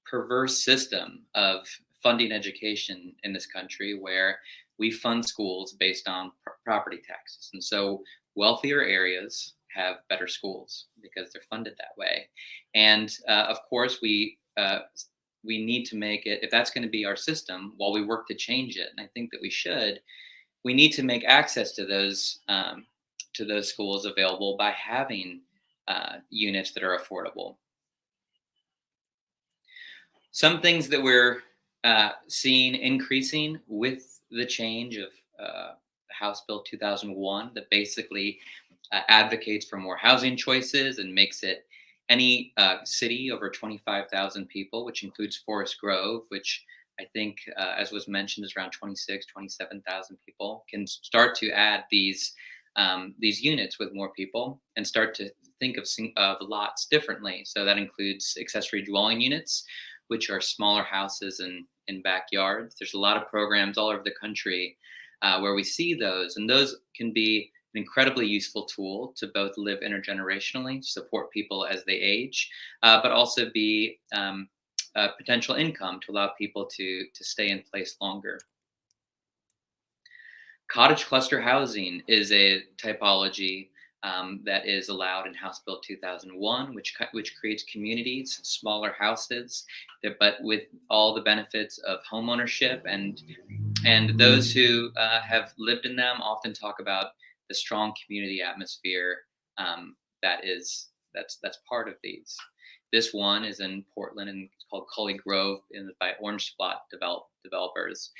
perverse system of funding education in this country, where we fund schools based on property taxes. And so wealthier areas have better schools because they're funded that way. And of course, we need to make it, if that's going to be our system, while we work to change it, and I think that we need to make access to those schools available by having units that are affordable. Some things that we're seeing increasing with the change of House Bill 2001 that basically advocates for more housing choices and makes it any city over 25,000 people, which includes Forest Grove, which I think, as was mentioned, is around 27,000 people, can start to add these units with more people and start to think of lots differently. So that includes accessory dwelling units, which are smaller houses in backyards. There's a lot of programs all over the country where we see those, and those can be an incredibly useful tool to both live intergenerationally, support people as they age, but also be a potential income to allow people to stay in place longer. Cottage cluster housing is a typology that is allowed in House Bill 2001, which creates communities, smaller houses, but with all the benefits of homeownership. And those who have lived in them often talk about the strong community atmosphere that's part of these. This one is in Portland, and it's called Cully Grove by Orange Spot developers.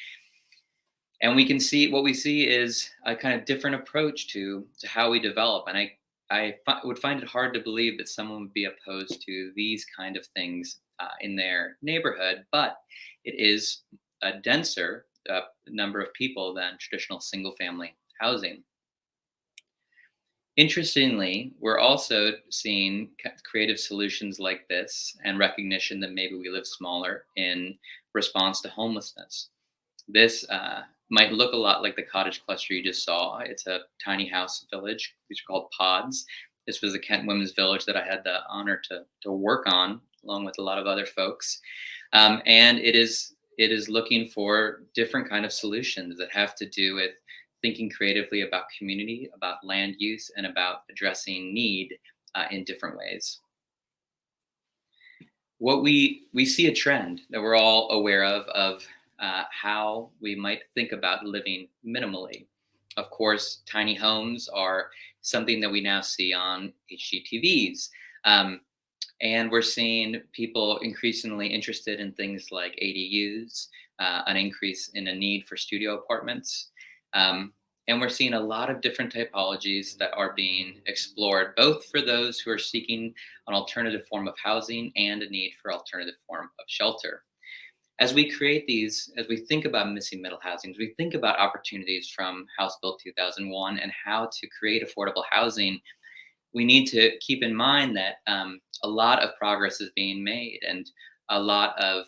And what we see is a kind of different approach to how we develop. And I would find it hard to believe that someone would be opposed to these kind of things in their neighborhood, but it is a denser number of people than traditional single family housing. Interestingly, we're also seeing creative solutions like this and recognition that maybe we live smaller in response to homelessness. This might look a lot like the cottage cluster you just saw. It's a tiny house village. These are called pods. This was the Kent Women's Village that I had the honor to work on, along with a lot of other folks. And it is looking for different kind of solutions that have to do with thinking creatively about community, about land use, and about addressing need in different ways. What we see a trend that we're all aware of how we might think about living minimally. Of course, tiny homes are something that we now see on HGTVs. And we're seeing people increasingly interested in things like ADUs, an increase in a need for studio apartments. Um, and we're seeing a lot of different typologies that are being explored, both for those who are seeking an alternative form of housing and a need for alternative form of shelter. As we create these, as we think about missing middle housing, as we think about opportunities from House Bill 2001 and how to create affordable housing, we need to keep in mind that a lot of progress is being made and a lot of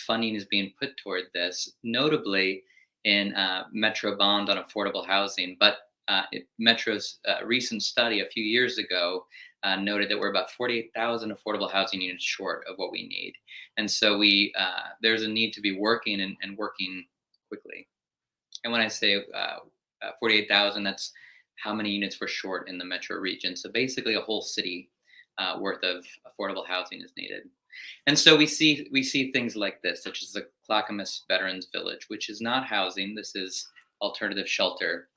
funding is being put toward this, notably in Metro Bond on affordable housing. But Metro's recent study a few years ago noted that we're about 48,000 affordable housing units short of what we need. And so there's a need to be working and working quickly. And when I say 48,000, that's how many units we're short in the metro region. So basically a whole city worth of affordable housing is needed. And so we see things like this, such as the Clackamas Veterans Village, which is not housing. This is alternative shelter.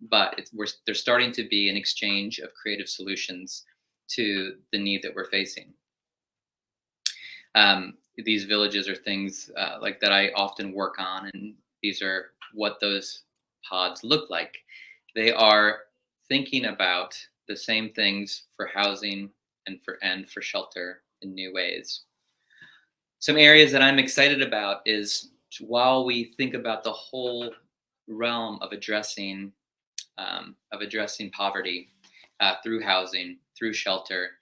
But there's starting to be an exchange of creative solutions to the need that we're facing. These villages are things like that I often work on, and these are what those pods look like. They are thinking about the same things for housing and for shelter in new ways. Some areas that I'm excited about is, while we think about the whole realm of addressing poverty through housing, through shelter,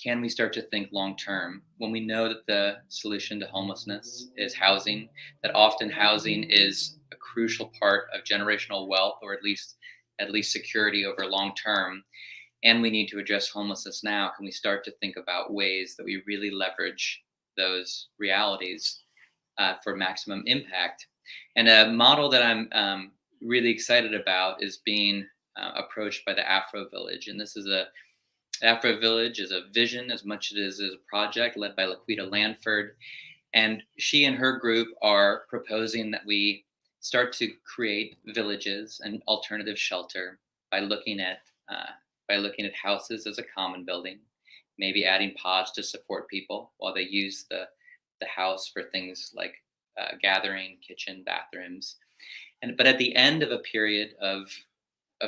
can we start to think long term when we know that the solution to homelessness is housing, that often housing is a crucial part of generational wealth, or at least security over long term, and we need to address homelessness now? Can we start to think about ways that we really leverage those realities for maximum impact? And a model that I'm really excited about is being approached by the Afro Village. And Afro Village is a vision as much as it is a project led by Laquita Lanford. And she and her group are proposing that we start to create villages and alternative shelter by looking at houses as a common building, maybe adding pods to support people while they use the house for things like gathering, kitchen, bathrooms. But at the end of a period of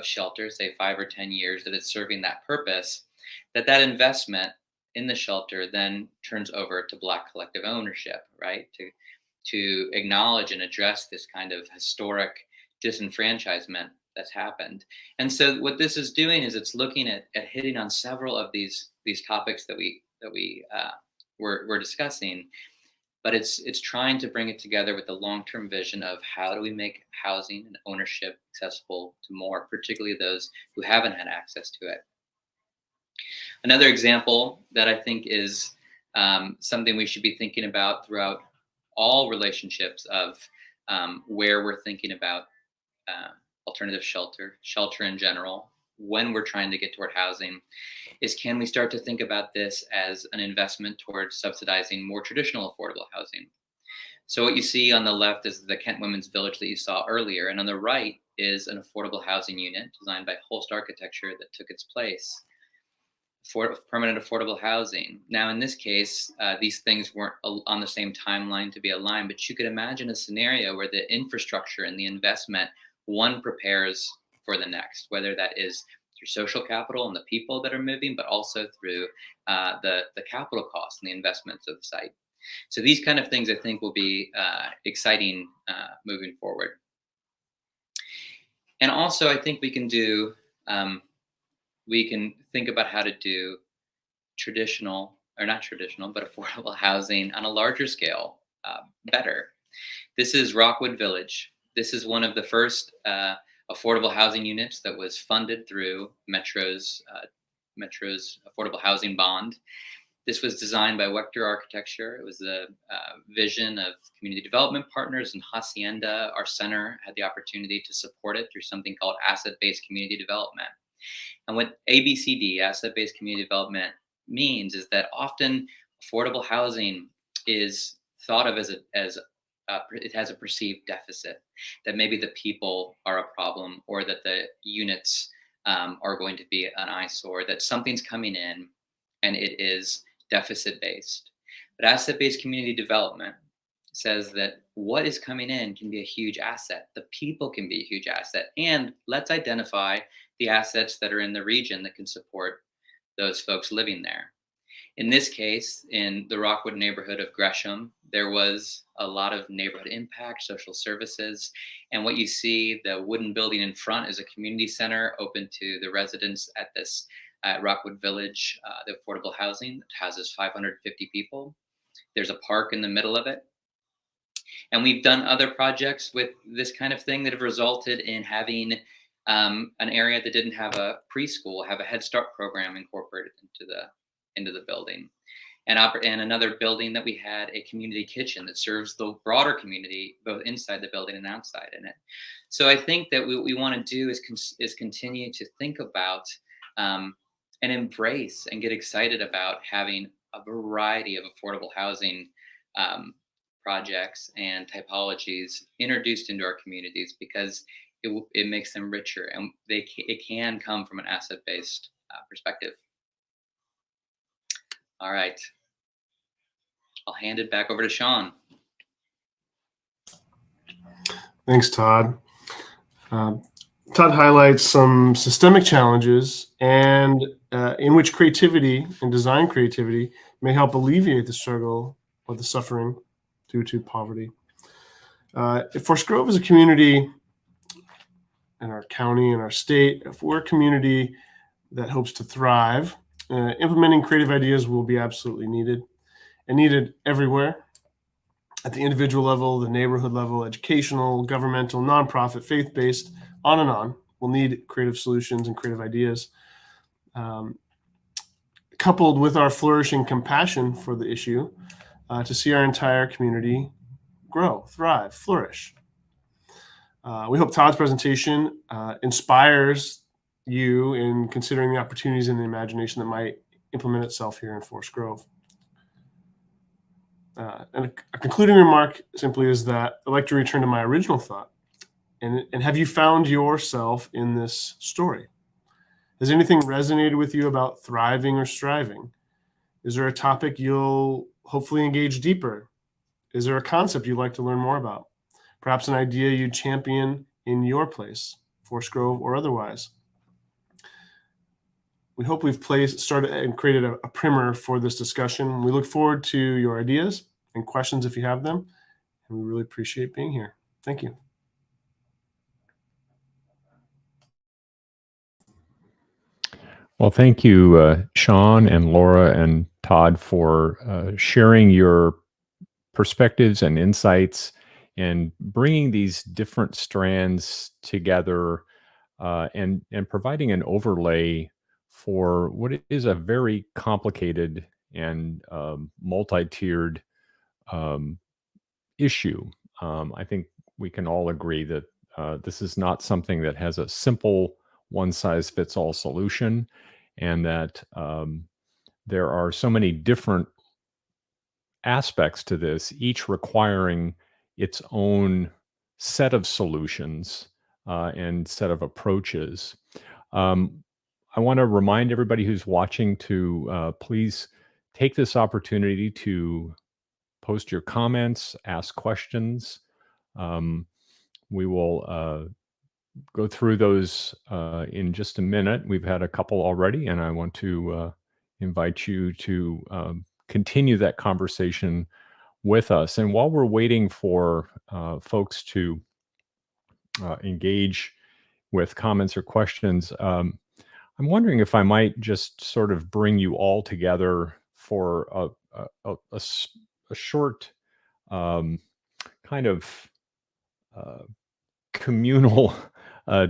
shelter, say 5 or 10 years, that it's serving that purpose, that investment in the shelter then turns over to Black collective ownership, right? To acknowledge and address this kind of historic disenfranchisement that's happened. And so what this is doing is it's looking at hitting on several of these topics that we're discussing, but it's trying to bring it together with the long-term vision of how do we make housing and ownership accessible to more, particularly those who haven't had access to it. Another example that I think is something we should be thinking about throughout all relationships of where we're thinking about alternative shelter in general, when we're trying to get toward housing, is can we start to think about this as an investment towards subsidizing more traditional affordable housing? So what you see on the left is the Kent Women's Village that you saw earlier, and on the right is an affordable housing unit designed by Holst Architecture that took its place for permanent affordable housing. Now, in this case, these things weren't on the same timeline to be aligned, but you could imagine a scenario where the infrastructure and the investment, one prepares for the next, whether that is through social capital and the people that are moving, but also through the capital costs and the investments of the site. So these kind of things I think will be exciting moving forward. And also I think we can think about how to do affordable housing on a larger scale better. This is Rockwood Village. This is one of the first affordable housing units that was funded through Metro's affordable housing bond. This was designed by Wechter Architecture. It was the vision of community development partners, and Hacienda, our center, had the opportunity to support it through something called asset-based community development. And what ABCD, asset-based community development, means is that often affordable housing is thought of as it has a perceived deficit, that maybe the people are a problem, or that the units are going to be an eyesore, that something's coming in and it is deficit based. But asset based community development says that what is coming in can be a huge asset. The people can be a huge asset. And let's identify the assets that are in the region that can support those folks living there. In this case, in the Rockwood neighborhood of Gresham, there was a lot of neighborhood impact, social services. And what you see, the wooden building in front is a community center open to the residents at this Rockwood Village, the affordable housing that houses 550 people. There's a park in the middle of it. And we've done other projects with this kind of thing that have resulted in having an area that didn't have a preschool have a Head Start program incorporated into the building. And another building that we had a community kitchen that serves the broader community, both inside the building and outside in it. So I think that what we want to do is continue to think about and embrace and get excited about having a variety of affordable housing projects and typologies introduced into our communities, because it makes them richer, and it can come from an asset-based perspective. All right, I'll hand it back over to Shawn. Thanks, Todd. Todd highlights some systemic challenges and in which creativity and design creativity may help alleviate the struggle or the suffering due to poverty. If Forest Grove is a community in our county and our state, if we're a community that hopes to thrive, implementing creative ideas will be absolutely needed, and needed everywhere. At the individual level, the neighborhood level, educational, governmental, nonprofit, faith-based, on and on. We'll need creative solutions and creative ideas. Coupled with our flourishing compassion for the issue, to see our entire community grow, thrive, flourish. We hope Todd's presentation inspires you in considering the opportunities and the imagination that might implement itself here in Forest Grove. And a concluding remark simply is that I'd like to return to my original thought. And have you found yourself in this story? Has anything resonated with you about thriving or striving? Is there a topic you'll hopefully engage deeper? Is there a concept you'd like to learn more about? Perhaps an idea you'd champion in your place, Forest Grove or otherwise? We hope we've started and created a primer for this discussion. We look forward to your ideas and questions if you have them, and we really appreciate being here. Thank you. Well, thank you, Shawn and Laura and Todd, for sharing your perspectives and insights and bringing these different strands together and providing an overlay for what is a very complicated and multi-tiered issue. I think we can all agree that this is not something that has a simple one-size-fits-all solution, and that there are so many different aspects to this, each requiring its own set of solutions and set of approaches. I want to remind everybody who's watching to please take this opportunity to post your comments, ask questions. We will go through those in just a minute. We've had a couple already, and I want to invite you to continue that conversation with us. And while we're waiting for folks to engage with comments or questions, I'm wondering if I might just sort of bring you all together for a short kind of communal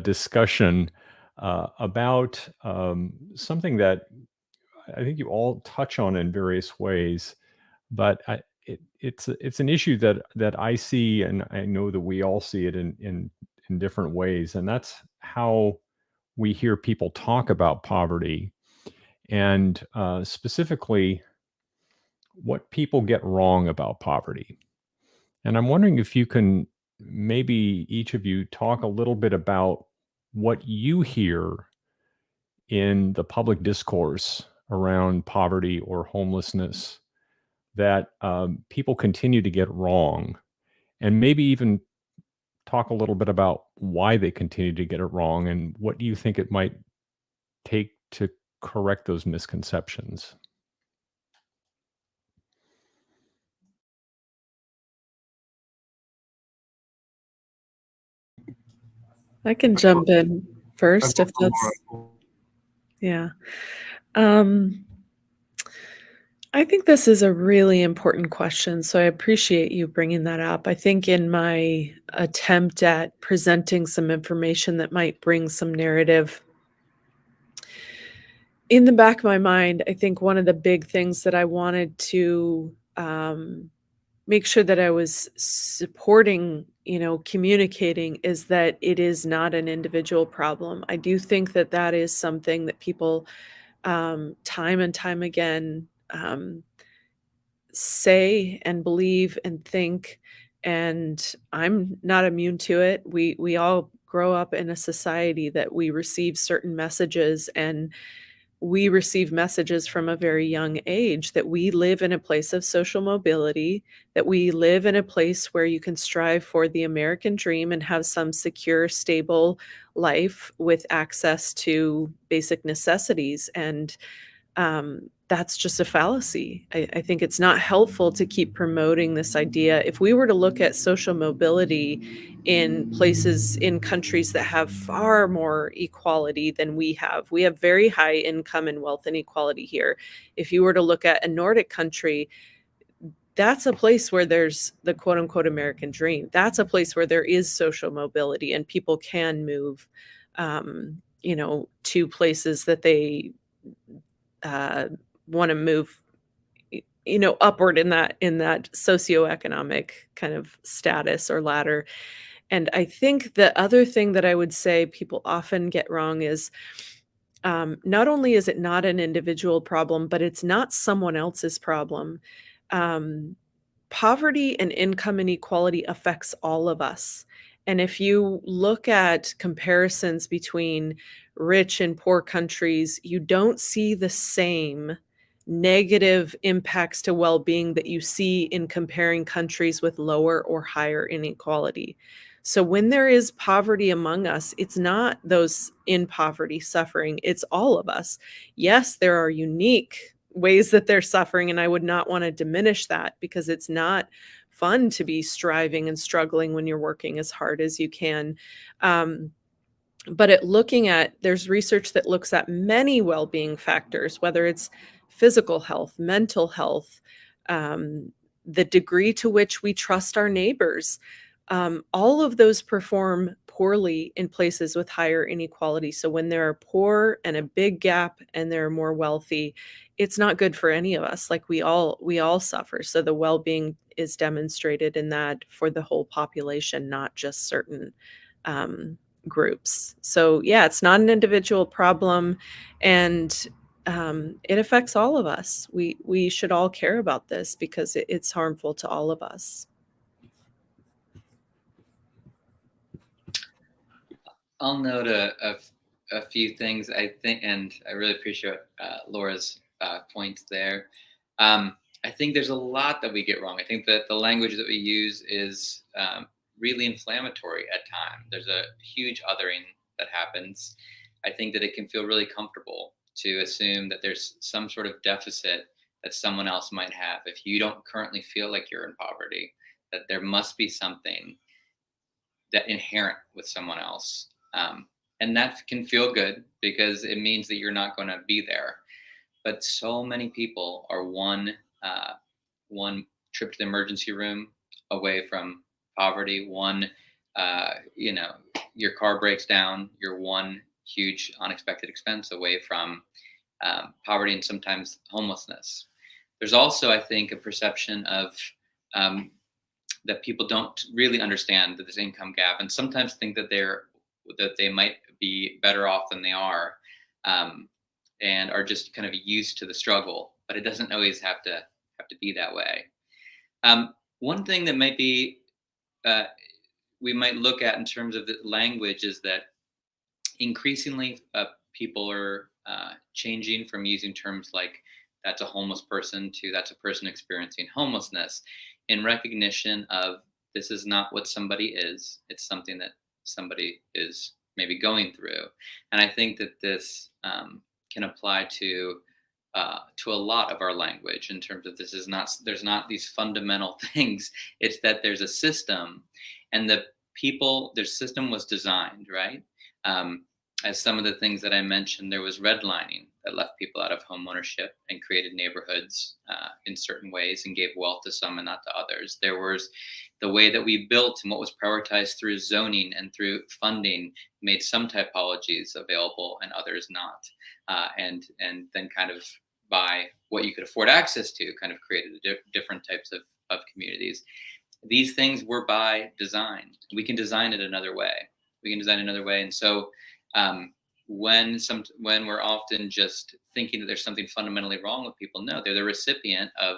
discussion about something that I think you all touch on in various ways, but it's an issue that I see, and I know that we all see it in different ways, and that's how we hear people talk about poverty, and specifically what people get wrong about poverty. And I'm wondering if you can maybe each of you talk a little bit about what you hear in the public discourse around poverty or homelessness that people continue to get wrong, and maybe even talk a little bit about why they continue to get it wrong and what do you think it might take to correct those misconceptions. I can jump in first if that's, yeah. I think this is a really important question, so I appreciate you bringing that up. I think in my attempt at presenting some information that might bring some narrative, in the back of my mind, I think one of the big things that I wanted to make sure that I was supporting, communicating is that it is not an individual problem. I do think that that is something that people, time and time again, say and believe and think, and I'm not immune to it. We all grow up in a society that we receive certain messages, and we receive messages from a very young age that we live in a place of social mobility, that we live in a place where you can strive for the American dream and have some secure, stable life with access to basic necessities. And that's just a fallacy. I think it's not helpful to keep promoting this idea. If we were to look at social mobility in places, in countries that have far more equality than we have very high income and wealth inequality here. If you were to look at a Nordic country, that's a place where there's the quote unquote American dream. That's a place where there is social mobility and people can move, to places that they want to move, upward in that socioeconomic kind of status or ladder. And I think the other thing that I would say people often get wrong is, not only is it not an individual problem, but it's not someone else's problem. Um, Poverty and income inequality affects all of us. And if you look at comparisons between rich and poor countries, you don't see the same negative impacts to well-being that you see in comparing countries with lower or higher inequality. So when there is poverty among us, it's not those in poverty suffering, it's all of us. Yes, there are unique ways that they're suffering, and I would not want to diminish that, because it's not fun to be striving and struggling when you're working as hard as you can. But there's research that looks at many well-being factors, whether it's physical health, mental health, the degree to which we trust our neighbors. All of those perform poorly in places with higher inequality. So when there are poor and a big gap and there are more wealthy, it's not good for any of us. Like we all suffer. So the well-being is demonstrated in that for the whole population, not just certain groups. So yeah, it's not an individual problem, and it affects all of us. We should all care about this because it's harmful to all of us. I'll note a few things, I think, and I really appreciate Laura's points there. I think there's a lot that we get wrong. I think that the language that we use is really inflammatory at times. There's a huge othering that happens. I think that it can feel really comfortable to assume that there's some sort of deficit that someone else might have. If you don't currently feel like you're in poverty, that there must be something that inherent with someone else. And that can feel good because it means that you're not going to be there. But so many people are one trip to the emergency room away from poverty. Your car breaks down. You're one huge unexpected expense away from poverty and sometimes homelessness. There's also, I think, a perception of that people don't really understand this income gap, and sometimes think that they might be better off than they are, and are just kind of used to the struggle. But it doesn't always have to be that way. one thing that might be we might look at in terms of the language is that increasingly people are changing from using terms like that's a homeless person to that's a person experiencing homelessness in recognition of this is not what somebody is. It's something that somebody is maybe going through. And I think that this can apply to a lot of our language in terms of this is not there's not these fundamental things. It's that there's a system, and the people their system was designed right. Um, as some of the things that I mentioned, there was redlining that left people out of home ownership and created neighborhoods in certain ways and gave wealth to some and not to others. There was the way that we built and what was prioritized through zoning and through funding made some typologies available and others not. And then kind of by what you could afford access to kind of created different types of communities. These things were by design. We can design it another way. And so when we're often just thinking that there's something fundamentally wrong with people, no, they're the recipient of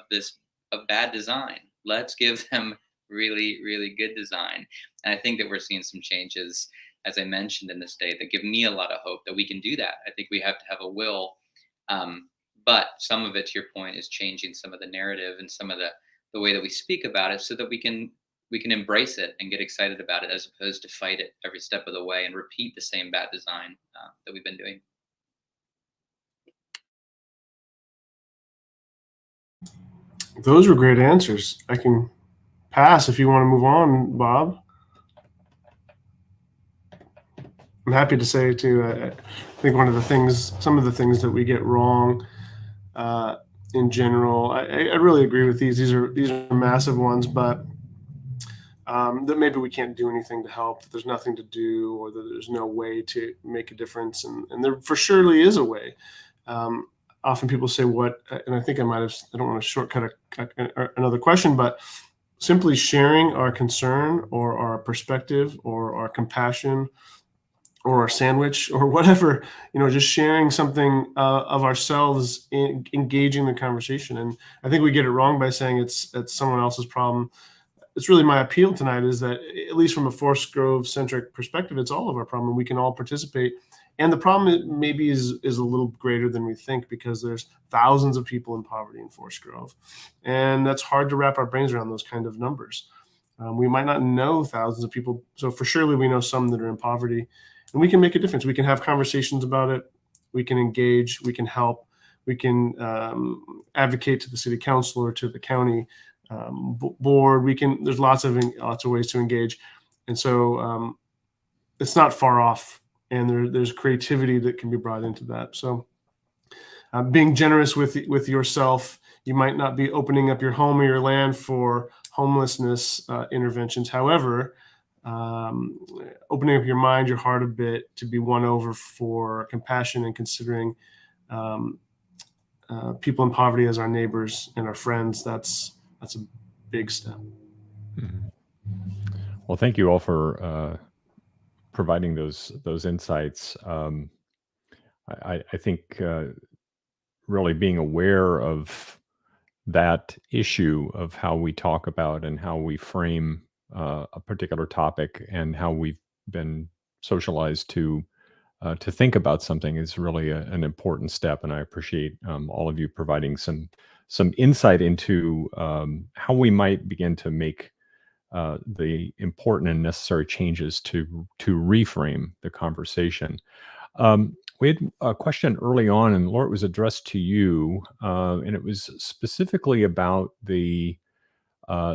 bad design. Let's give them really, really good design. And I think that we're seeing some changes, as I mentioned, in the state that give me a lot of hope that we can do that. I think we have to have a will. But some of it, to your point, is changing some of the narrative and some of the way that we speak about it so that we can embrace it and get excited about it as opposed to fight it every step of the way and repeat the same bad design that we've been doing. Those were great answers. I can pass if you want to move on, Bob. I'm happy to say too, I think some of the things that we get wrong in general, I really agree with these. These are massive ones, but that maybe we can't do anything to help, that there's nothing to do, or that there's no way to make a difference. And there for surely is a way. Often people say and I think I don't want to shortcut another question, but simply sharing our concern or our perspective or our compassion or our sandwich or whatever, just sharing something of ourselves, engaging the conversation. And I think we get it wrong by saying it's someone else's problem. It's really my appeal tonight is that, at least from a Forest Grove centric perspective, it's all of our problem. We can all participate. And the problem maybe is a little greater than we think, because there's thousands of people in poverty in Forest Grove. And that's hard to wrap our brains around, those kind of numbers. We might not know thousands of people. So for surely we know some that are in poverty, and we can make a difference. We can have conversations about it. We can engage. We can help. We can advocate to the city council or to the county board. There's lots of ways to engage. And so it's not far off, and there's creativity that can be brought into that. So being generous with yourself. You might not be opening up your home or your land for homelessness interventions. However, opening up your mind, your heart a bit to be won over for compassion and considering people in poverty as our neighbors and our friends, that's a big step. Mm-hmm. Well, thank you all for providing those insights. I think really being aware of that issue of how we talk about and how we frame a particular topic and how we've been socialized to think about something is really an important step. And I appreciate all of you providing some insight into how we might begin to make the important and necessary changes to reframe the conversation. We had a question early on, and Laura, it was addressed to you, and it was specifically about the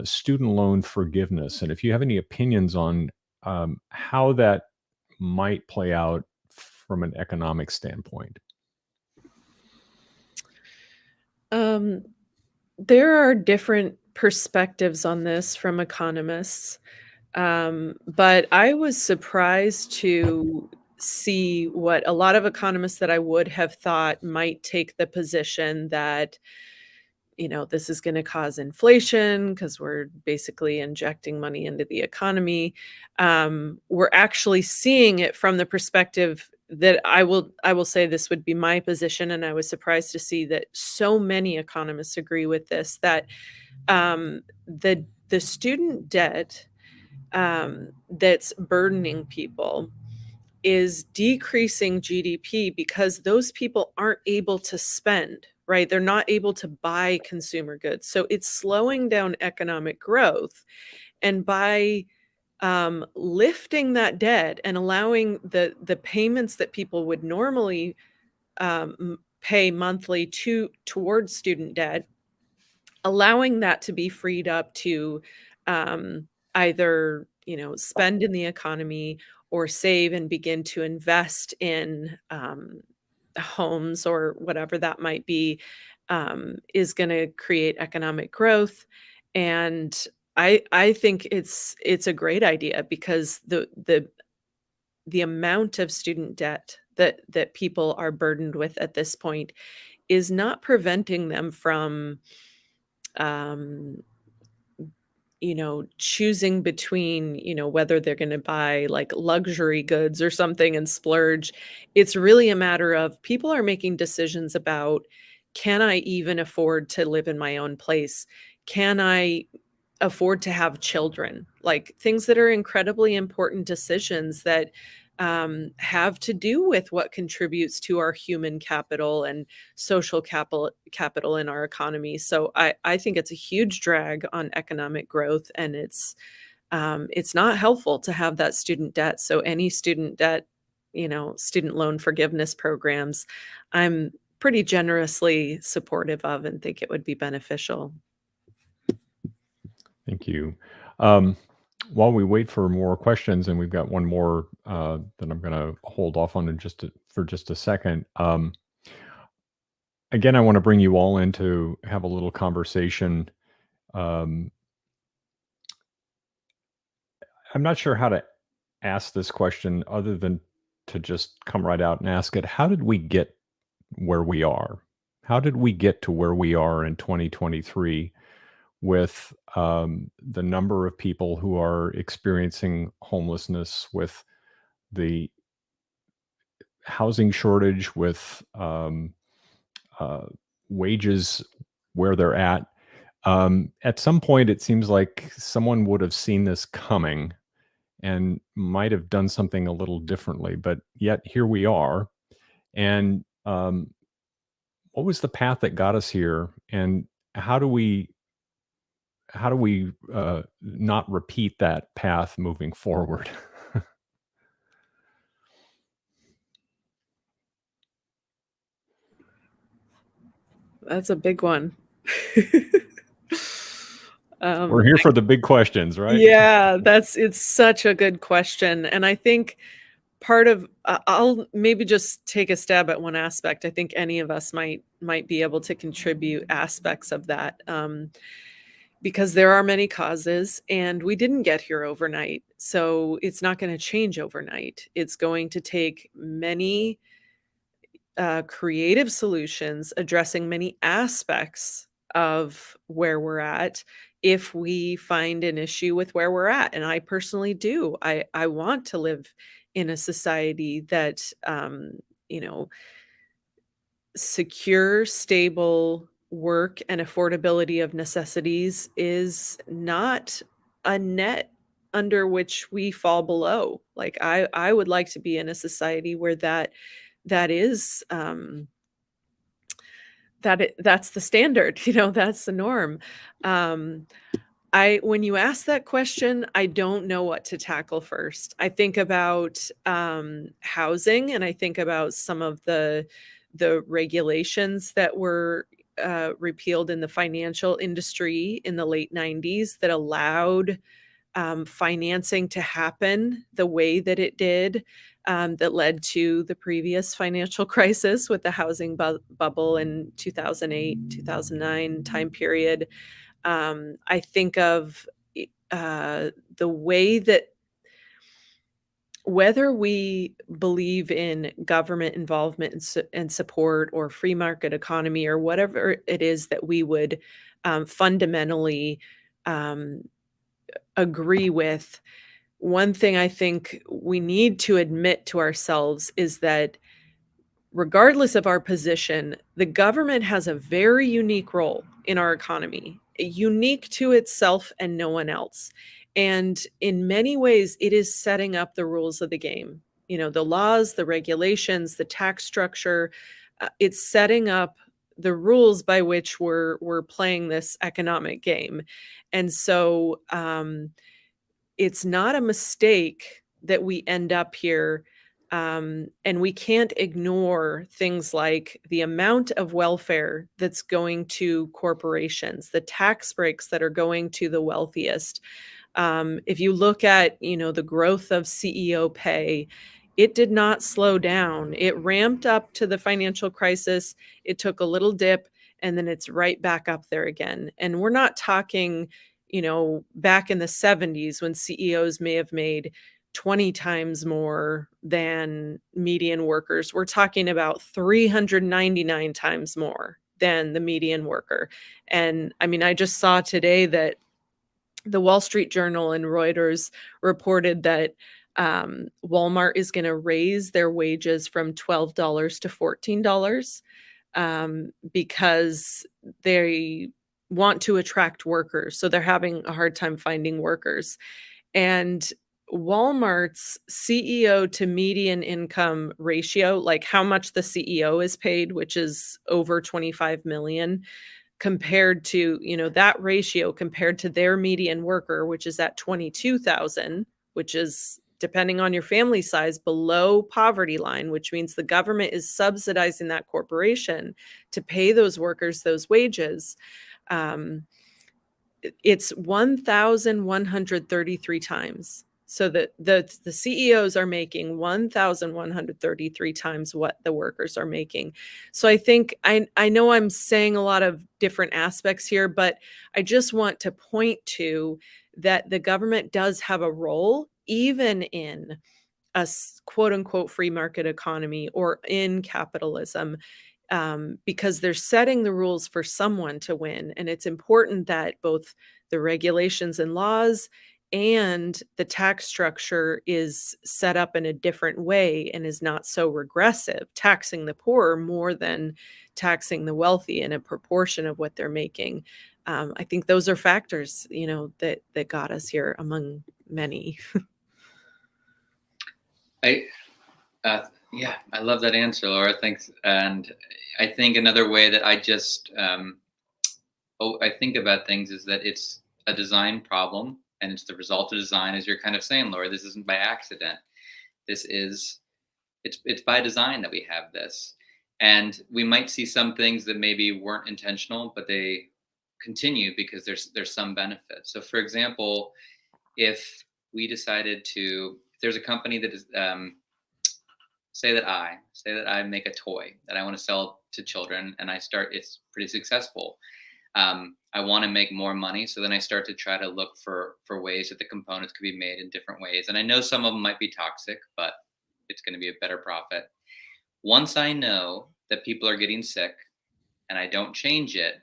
student loan forgiveness. And if you have any opinions on how that might play out from an economic standpoint. There are different perspectives on this from economists, but I was surprised to see what a lot of economists that I would have thought might take the position that, this is going to cause inflation because we're basically injecting money into the economy. We're actually seeing it from the perspective that I will say this would be my position, and I was surprised to see that so many economists agree with this, that the the student debt that's burdening people is decreasing GDP because those people aren't able to spend, right? They're not able to buy consumer goods. So it's slowing down economic growth. And by lifting that debt and allowing the payments that people would normally pay monthly towards student debt, allowing that to be freed up to either spend in the economy or save and begin to invest in homes or whatever that might be, is going to create economic growth. And I think it's a great idea because the amount of student debt that people are burdened with at this point is not preventing them from um, choosing between, whether they're going to buy like luxury goods or something and splurge. It's really a matter of people are making decisions about, can I even afford to live in my own place? Can I afford to have children? Like things that are incredibly important decisions that have to do with what contributes to our human capital and social capital in our economy. So I think it's a huge drag on economic growth, and it's not helpful to have that student debt. So any student debt, student loan forgiveness programs, I'm pretty generously supportive of and think it would be beneficial. Thank you. While we wait for more questions, and we've got one more that I'm going to hold off on for just a second. Again, I want to bring you all in to have a little conversation. I'm not sure how to ask this question other than to just come right out and ask it. How did we get where we are? How did we get to where we are in 2023 with the number of people who are experiencing homelessness, with the housing shortage, with wages where they're at? At some point, it seems like someone would have seen this coming and might have done something a little differently, but yet here we are. And what was the path that got us here, and how do we not repeat that path moving forward? That's a big one. We're here for the big questions, right? Yeah, it's such a good question. And I think part of I'll maybe just take a stab at one aspect. I think any of us might be able to contribute aspects of that, because there are many causes and we didn't get here overnight. So it's not going to change overnight. It's going to take many creative solutions addressing many aspects of where we're at if we find an issue with where we're at. And I personally do. I want to live in a society that, secure, stable work and affordability of necessities is not a net under which we fall below. Like I would like to be in a society where that is that's the standard, that's the norm. When you ask that question, I don't know what to tackle first. I think about housing, and I think about some of the regulations that were repealed in the financial industry in the late 90s that allowed financing to happen the way that it did, that led to the previous financial crisis with the housing bubble in 2008, 2009 time period. I think of the way that, whether we believe in government involvement and support or free market economy or whatever it is that we would fundamentally agree with, one thing I think we need to admit to ourselves is that regardless of our position, the government has a very unique role in our economy. unique to itself and no one else. And in many ways, it is setting up the rules of the game. You know, the laws, the regulations, the tax structure, it's setting up the rules by which we're playing this economic game. And so it's not a mistake that we end up here. And we can't ignore things like the amount of welfare that's going to corporations, the tax breaks that are going to the wealthiest. If you look at, you know, the growth of CEO pay, it did not slow down. It ramped up to the financial crisis. It took a little dip, and then it's right back up there again. And we're not talking, you know, back in the 70s when CEOs may have made 20 times more than median workers. We're talking about 399 times more than the median worker. And I mean, I just saw today that the Wall Street Journal and Reuters reported that Walmart is going to raise their wages from $12 to $14 because they want to attract workers. So they're having a hard time finding workers. And Walmart's CEO to median income ratio, like how much the CEO is paid, which is over 25 million, compared to, you know, that ratio compared to their median worker, which is at 22,000, which is, depending on your family size, below poverty line, which means the government is subsidizing that corporation to pay those workers those wages. It's 1,133 times. So the CEOs are making 1,133 times what the workers are making. So I think I know I'm saying a lot of different aspects here, but I just want to point to that the government does have a role, even in a quote unquote free market economy or in capitalism, because they're setting the rules for someone to win. And it's important that both the regulations and laws and the tax structure is set up in a different way and is not so regressive, taxing the poor more than taxing the wealthy in a proportion of what they're making. I think those are factors, you know, that got us here among many. Yeah, I love that answer, Laura. Thanks. And I think another way that I just I think about things is that it's a design problem, and it's the result of design, as you're kind of saying, Laura. This isn't by accident. This is it's by design that we have this, and we might see some things that maybe weren't intentional, but they continue because there's some benefit. So, for example, if we decided to, if there's a company that is say that I make a toy that I want to sell to children, and it's pretty successful. I want to make more money, so then I start to try to look for ways that the components could be made in different ways. And I know some of them might be toxic, but it's going to be a better profit. Once I know that people are getting sick and I don't change it,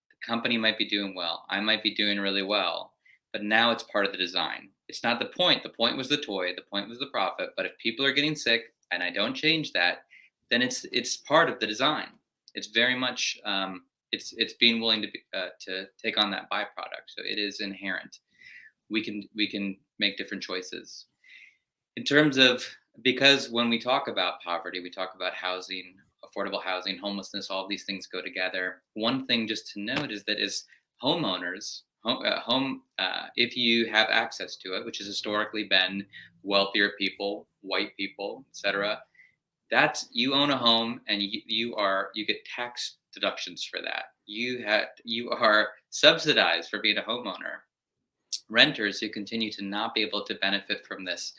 the company might be doing well. I might be doing really well, but now it's part of the design. It's not the point. The point was the toy. The point was the profit. But if people are getting sick and I don't change that, then it's part of the design. It's very much it's being willing to take on that byproduct. So it is inherent. We can make different choices in terms of, because when we talk about poverty, we talk about housing, affordable housing, homelessness. All of these things go together. One thing just to note is that as homeowners, if you have access to it, which has historically been wealthier people, white people, etc., that's, you own a home and you get tax deductions for that. You are subsidized for being a homeowner. Renters who continue to not be able to benefit from this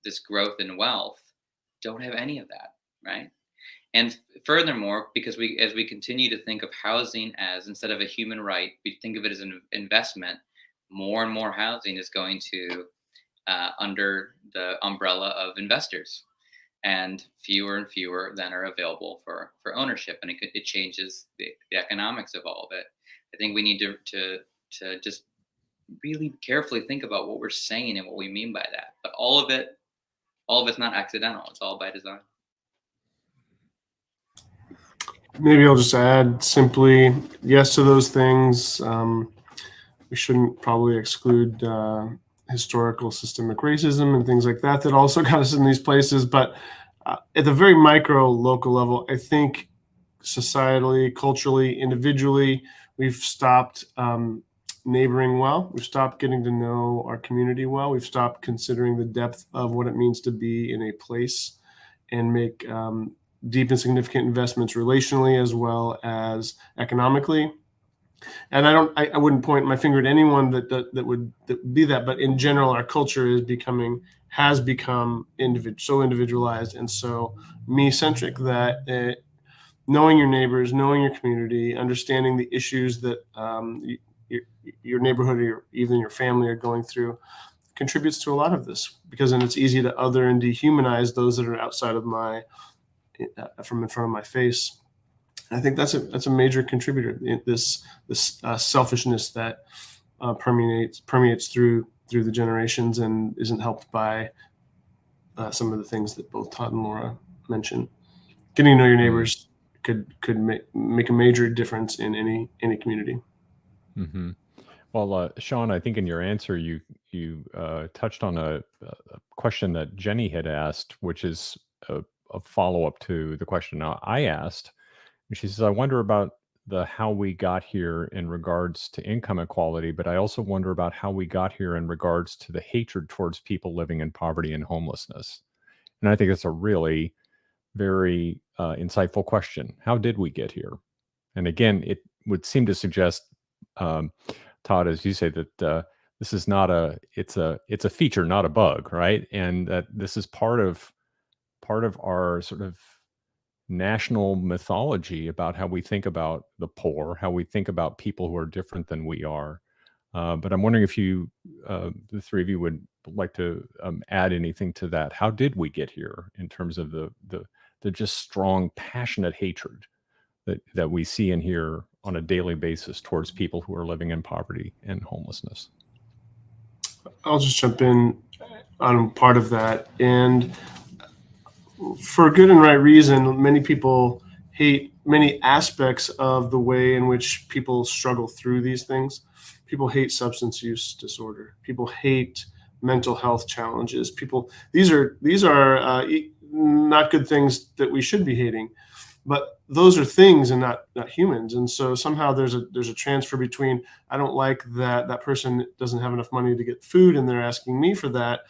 this growth in wealth don't have any of that, right? And furthermore, because as we continue to think of housing as, instead of a human right, we think of it as an investment, more and more housing is going to under the umbrella of investors, and fewer then are available for ownership, and it changes the economics of all of it. I think we need to just really carefully think about what we're saying and what we mean by that. But all of it's not accidental. It's all by design. Maybe I'll just add simply yes to those things. We shouldn't probably exclude historical systemic racism and things like that also got us in these places. But at the very micro local level, I think societally, culturally, individually, we've stopped neighboring well. We've stopped getting to know our community well. We've stopped considering the depth of what it means to be in a place and make deep and significant investments relationally as well as economically. And I wouldn't point my finger at anyone that would be that, but in general, our culture has become so individualized and so me-centric that knowing your neighbors, knowing your community, understanding the issues that your neighborhood or even your family are going through contributes to a lot of this, because then it's easy to other and dehumanize those that are outside of from in front of my face. And I think that's a major contributor, this selfishness that permeates through the generations and isn't helped by some of the things that both Todd and Laura mentioned. Getting to know your neighbors could make a major difference in any community. Mm-hmm. Well, Shawn, I think in your answer you touched on a question that Jenny had asked, which is a follow-up to the question I asked. And she says, I wonder about how we got here in regards to income equality, but I also wonder about how we got here in regards to the hatred towards people living in poverty and homelessness. And I think it's a really very insightful question. How did we get here? And again, it would seem to suggest, Todd, as you say, that this is not it's a feature, not a bug, right? And that this is part of our sort of national mythology about how we think about the poor, how we think about people who are different than we are. But I'm wondering if you, the three of you, would like to add anything to that. How did we get here in terms of the just strong, passionate hatred that we see and hear on a daily basis towards people who are living in poverty and homelessness? I'll just jump in on part of that. And for good and right reason, many people hate many aspects of the way in which people struggle through these things. People hate substance use disorder. People hate mental health challenges. These are not good things that we should be hating, but those are things and not humans. And so somehow there's a transfer between, I don't like that person doesn't have enough money to get food and they're asking me for that,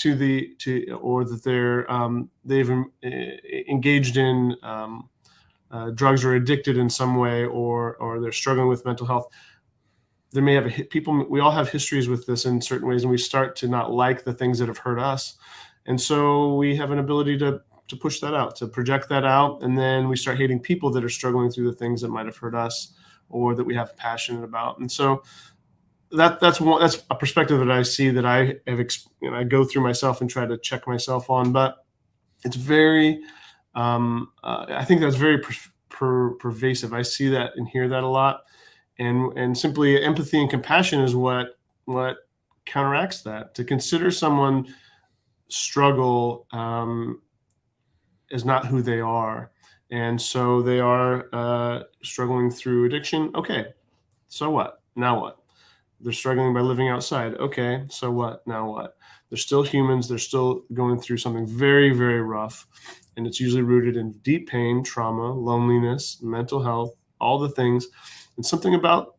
or that they've engaged in drugs or addicted in some way, or they're struggling with mental health. There may have we all have histories with this in certain ways, and we start to not like the things that have hurt us. And so we have an ability to push that out, to project that out. And then we start hating people that are struggling through the things that might've hurt us or that we have passion about. And so that's a perspective that I see, that I have, I go through myself and try to check myself on, but it's very, I think that's very pervasive. I see that and hear that a lot. And simply empathy and compassion is what counteracts that. To consider someone struggle is not who they are. And so they are struggling through addiction. Okay, so what? Now what? They're struggling by living outside. Okay, so what? Now what? They're still humans. They're still going through something very, very rough. And it's usually rooted in deep pain, trauma, loneliness, mental health, all the things. And something about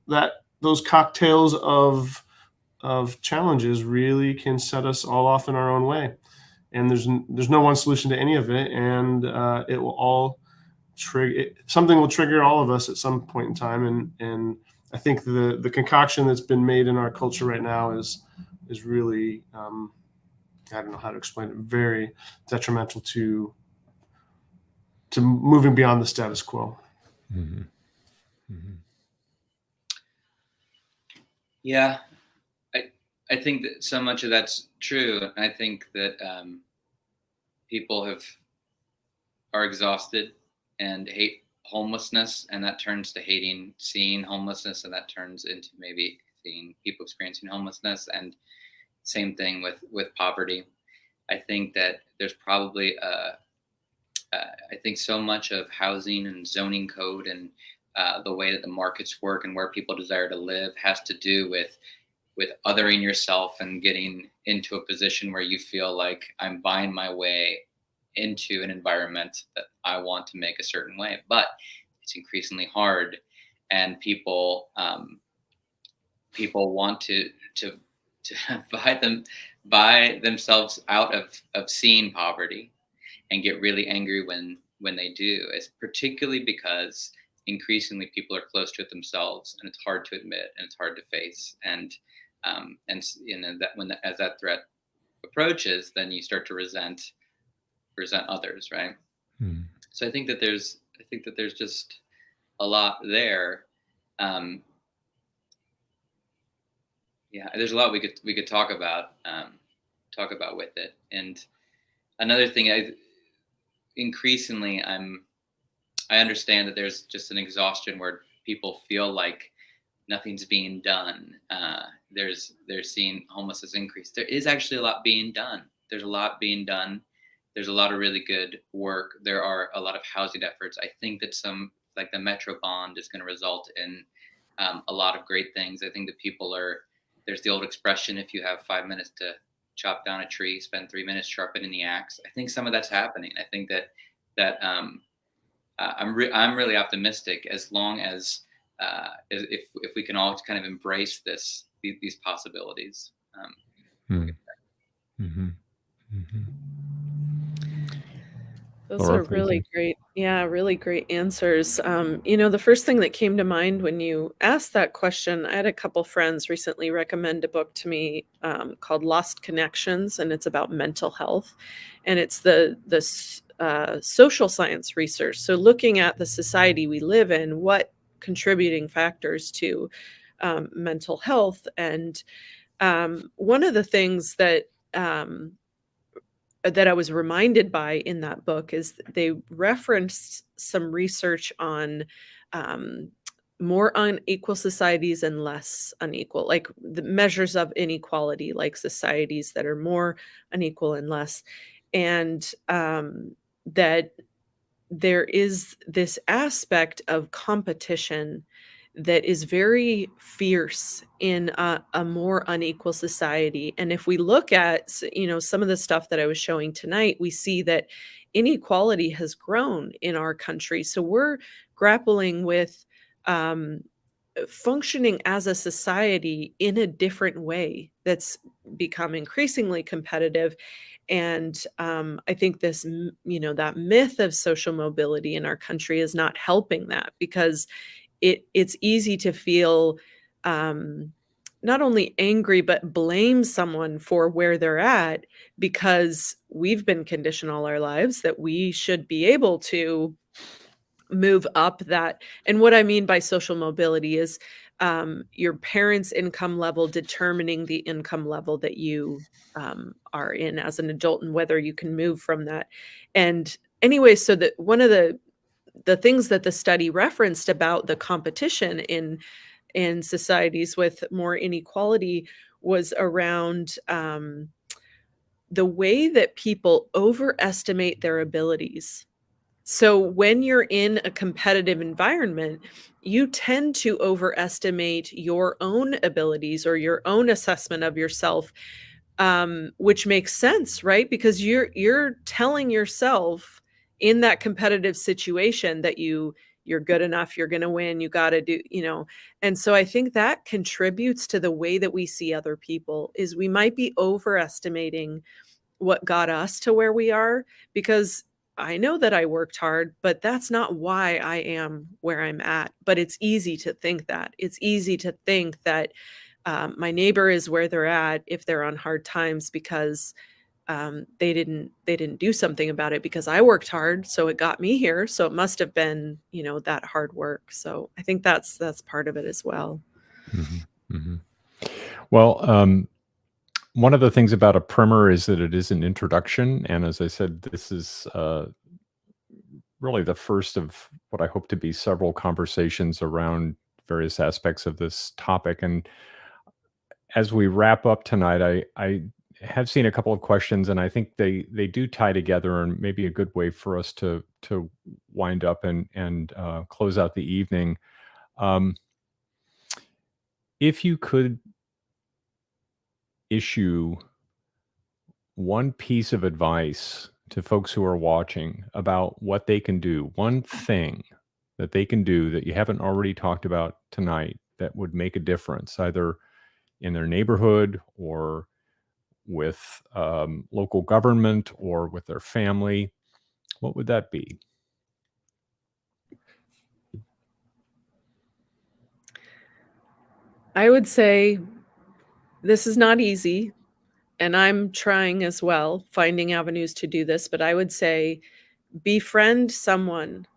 those cocktails of challenges really can set us all off in our own way. And there's no one solution to any of it. And it will all something will trigger all of us at some point in time. And I think the concoction that's been made in our culture right now is really, I don't know how to explain it, very detrimental to moving beyond the status quo. Mm-hmm. Mm-hmm. Yeah, I think that so much of that's true. I think that people are exhausted and hate homelessness, and that turns to seeing homelessness, and that turns into maybe seeing people experiencing homelessness. And same thing with poverty. I think that there's probably I I think so much of housing and zoning code and the way that the markets work and where people desire to live has to do with othering yourself and getting into a position where you feel like I'm buying my way into an environment that I want to make a certain way. But it's increasingly hard, and people want to buy themselves out of seeing poverty and get really angry when they do. It's particularly because increasingly people are close to it themselves, and it's hard to admit and it's hard to face. And that as that threat approaches, then you start to resent others, right? Hmm. So I think that there's just a lot there. Yeah, there's a lot we could talk about with it. And another thing, increasingly I understand that there's just an exhaustion where people feel like nothing's being done. They're seeing homelessness increase. There is actually a lot being done. There's a lot being done. There's a lot of really good work. There are a lot of housing efforts. I think that some, like the Metro Bond, is going to result in a lot of great things. I think that there's the old expression, if you have 5 minutes to chop down a tree, spend 3 minutes sharpening the axe. I think some of that's happening. I think that I'm really optimistic, as long as if we can all kind of embrace these possibilities. Mm-hmm. Mm-hmm. Those Laura, are thank really you. great. Yeah, really great answers. The first thing that came to mind when you asked that question, I had a couple friends recently recommend a book to me called Lost Connections, and it's about mental health, and it's the social science research. So looking at the society we live in, what contributing factors to mental health, and one of the things that I was reminded by in that book is they referenced some research on more unequal societies and less unequal, like the measures of inequality, like societies that are more unequal and less. And that there is this aspect of competition that is very fierce in a more unequal society. And if we look at, some of the stuff that I was showing tonight, we see that inequality has grown in our country. So we're grappling with functioning as a society in a different way that's become increasingly competitive. And I think that myth of social mobility in our country is not helping that, because it's easy to feel not only angry, but blame someone for where they're at, because we've been conditioned all our lives that we should be able to move up that. And what I mean by social mobility is your parents' income level determining the income level that you are in as an adult, and whether you can move from that. And anyway, so that one of the things that the study referenced about the competition in societies with more inequality was around the way that people overestimate their abilities. So when you're in a competitive environment, you tend to overestimate your own abilities or your own assessment of yourself, which makes sense, right? Because you're telling yourself in that competitive situation that you're good enough, you're going to win, you got to do. And so I think that contributes to the way that we see other people, is we might be overestimating what got us to where we are, because I know that I worked hard, but that's not why I am where I'm at. But it's easy to think that. It's easy to think that my neighbor is where they're at if they're on hard times, because they didn't do something about it, because I worked hard, so it got me here. So it must have been, that hard work. So I think that's part of it as well. Mm-hmm. Mm-hmm. Well, one of the things about a primer is that it is an introduction. And as I said, this is really the first of what I hope to be several conversations around various aspects of this topic. And as we wrap up tonight, I have seen a couple of questions, and I think they do tie together, and maybe a good way for us to wind up and close out the evening. If you could issue one piece of advice to folks who are watching about what they can do, one thing that they can do that you haven't already talked about tonight that would make a difference, either in their neighborhood or with local government or with their family, what would that be? I would say this is not easy, and I'm trying as well, finding avenues to do this, but I would say befriend someone,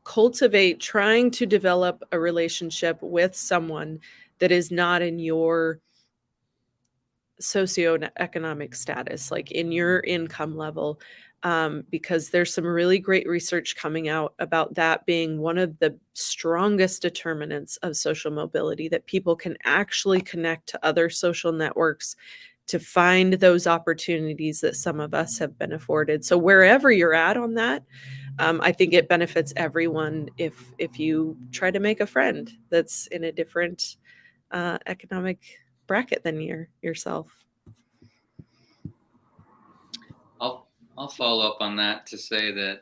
cultivate, trying to develop a relationship with someone that is not in your socioeconomic status, like in your income level, because there's some really great research coming out about that being one of the strongest determinants of social mobility, that people can actually connect to other social networks to find those opportunities that some of us have been afforded. So wherever you're at on that, I think it benefits everyone if you try to make a friend that's in a different economic bracket than yourself. I'll follow up on that to say that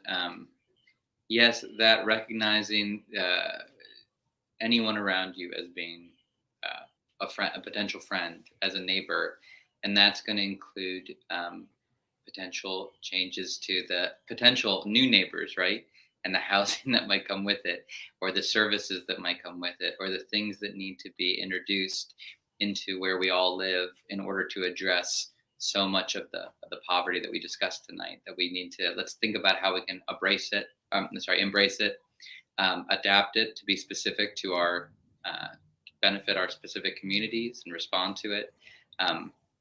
yes, that recognizing anyone around you as being a friend, a potential friend, as a neighbor, and that's going to include potential changes to the potential new neighbors, right? And the housing that might come with it, or the services that might come with it, or the things that need to be introduced into where we all live in order to address so much of the poverty that we discussed tonight. That we need to, let's think about how we can embrace it, adapt it to be specific to our benefit our specific communities and respond to it,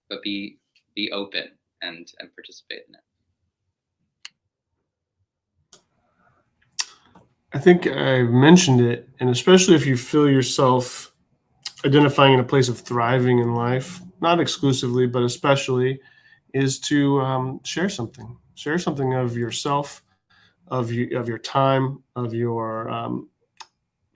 but be open and participate in it. I think I mentioned it, and especially if you feel yourself identifying in a place of thriving in life, not exclusively, but especially, is to share something of yourself, of your time, of your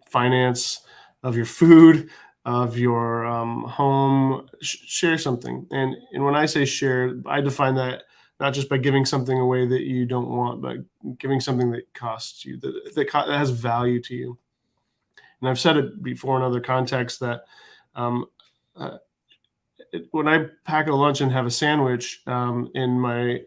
finance, of your food, of your home. Share something, and when I say share, I define that not just by giving something away that you don't want, but giving something that costs you, that has value to you. And I've said it before in other contexts that when I pack a lunch and have a sandwich, and my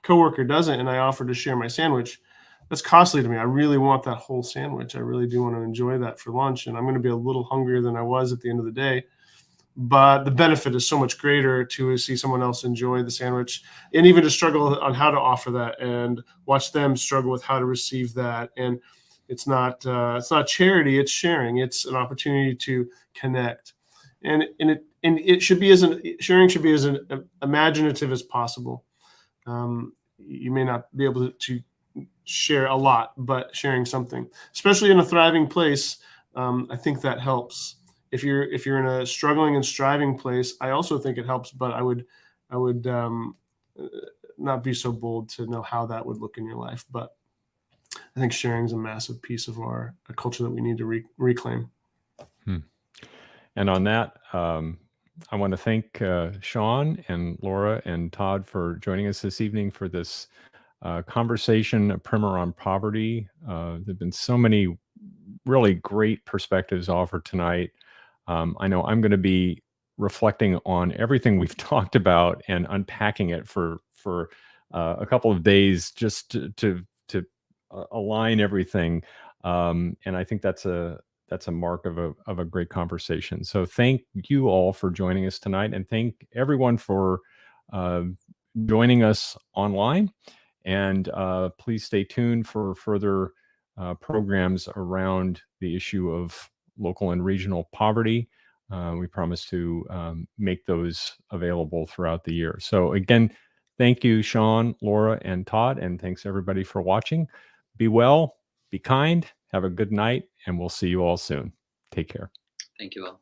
coworker doesn't, and I offer to share my sandwich, that's costly to me. I really want that whole sandwich. I really do want to enjoy that for lunch, and I'm going to be a little hungrier than I was at the end of the day. But the benefit is so much greater to see someone else enjoy the sandwich, and even to struggle on how to offer that, and watch them struggle with how to receive that. And it's not charity; it's sharing. It's an opportunity to connect, and it should be sharing should be as imaginative as possible. You may not be able to share a lot, but sharing something, especially in a thriving place, I think that helps. If you're in a struggling and striving place, I also think it helps, but I would not be so bold to know how that would look in your life. But I think sharing is a massive piece of a culture that we need to reclaim. And on that, I want to thank Shawn and Laura and Todd for joining us this evening for this conversation, a primer on poverty. There have been so many really great perspectives offered tonight. I know I'm going to be reflecting on everything we've talked about and unpacking it for a couple of days, just to align everything. And I think that's a mark of a great conversation. So thank you all for joining us tonight, and thank everyone for joining us online. And please stay tuned for further programs around the issue of local and regional poverty. We promise to make those available throughout the year. So again, thank you, Shawn, Laura, and Todd, and thanks everybody for watching. Be well, be kind, have a good night, and we'll see you all soon. Take care. Thank you all.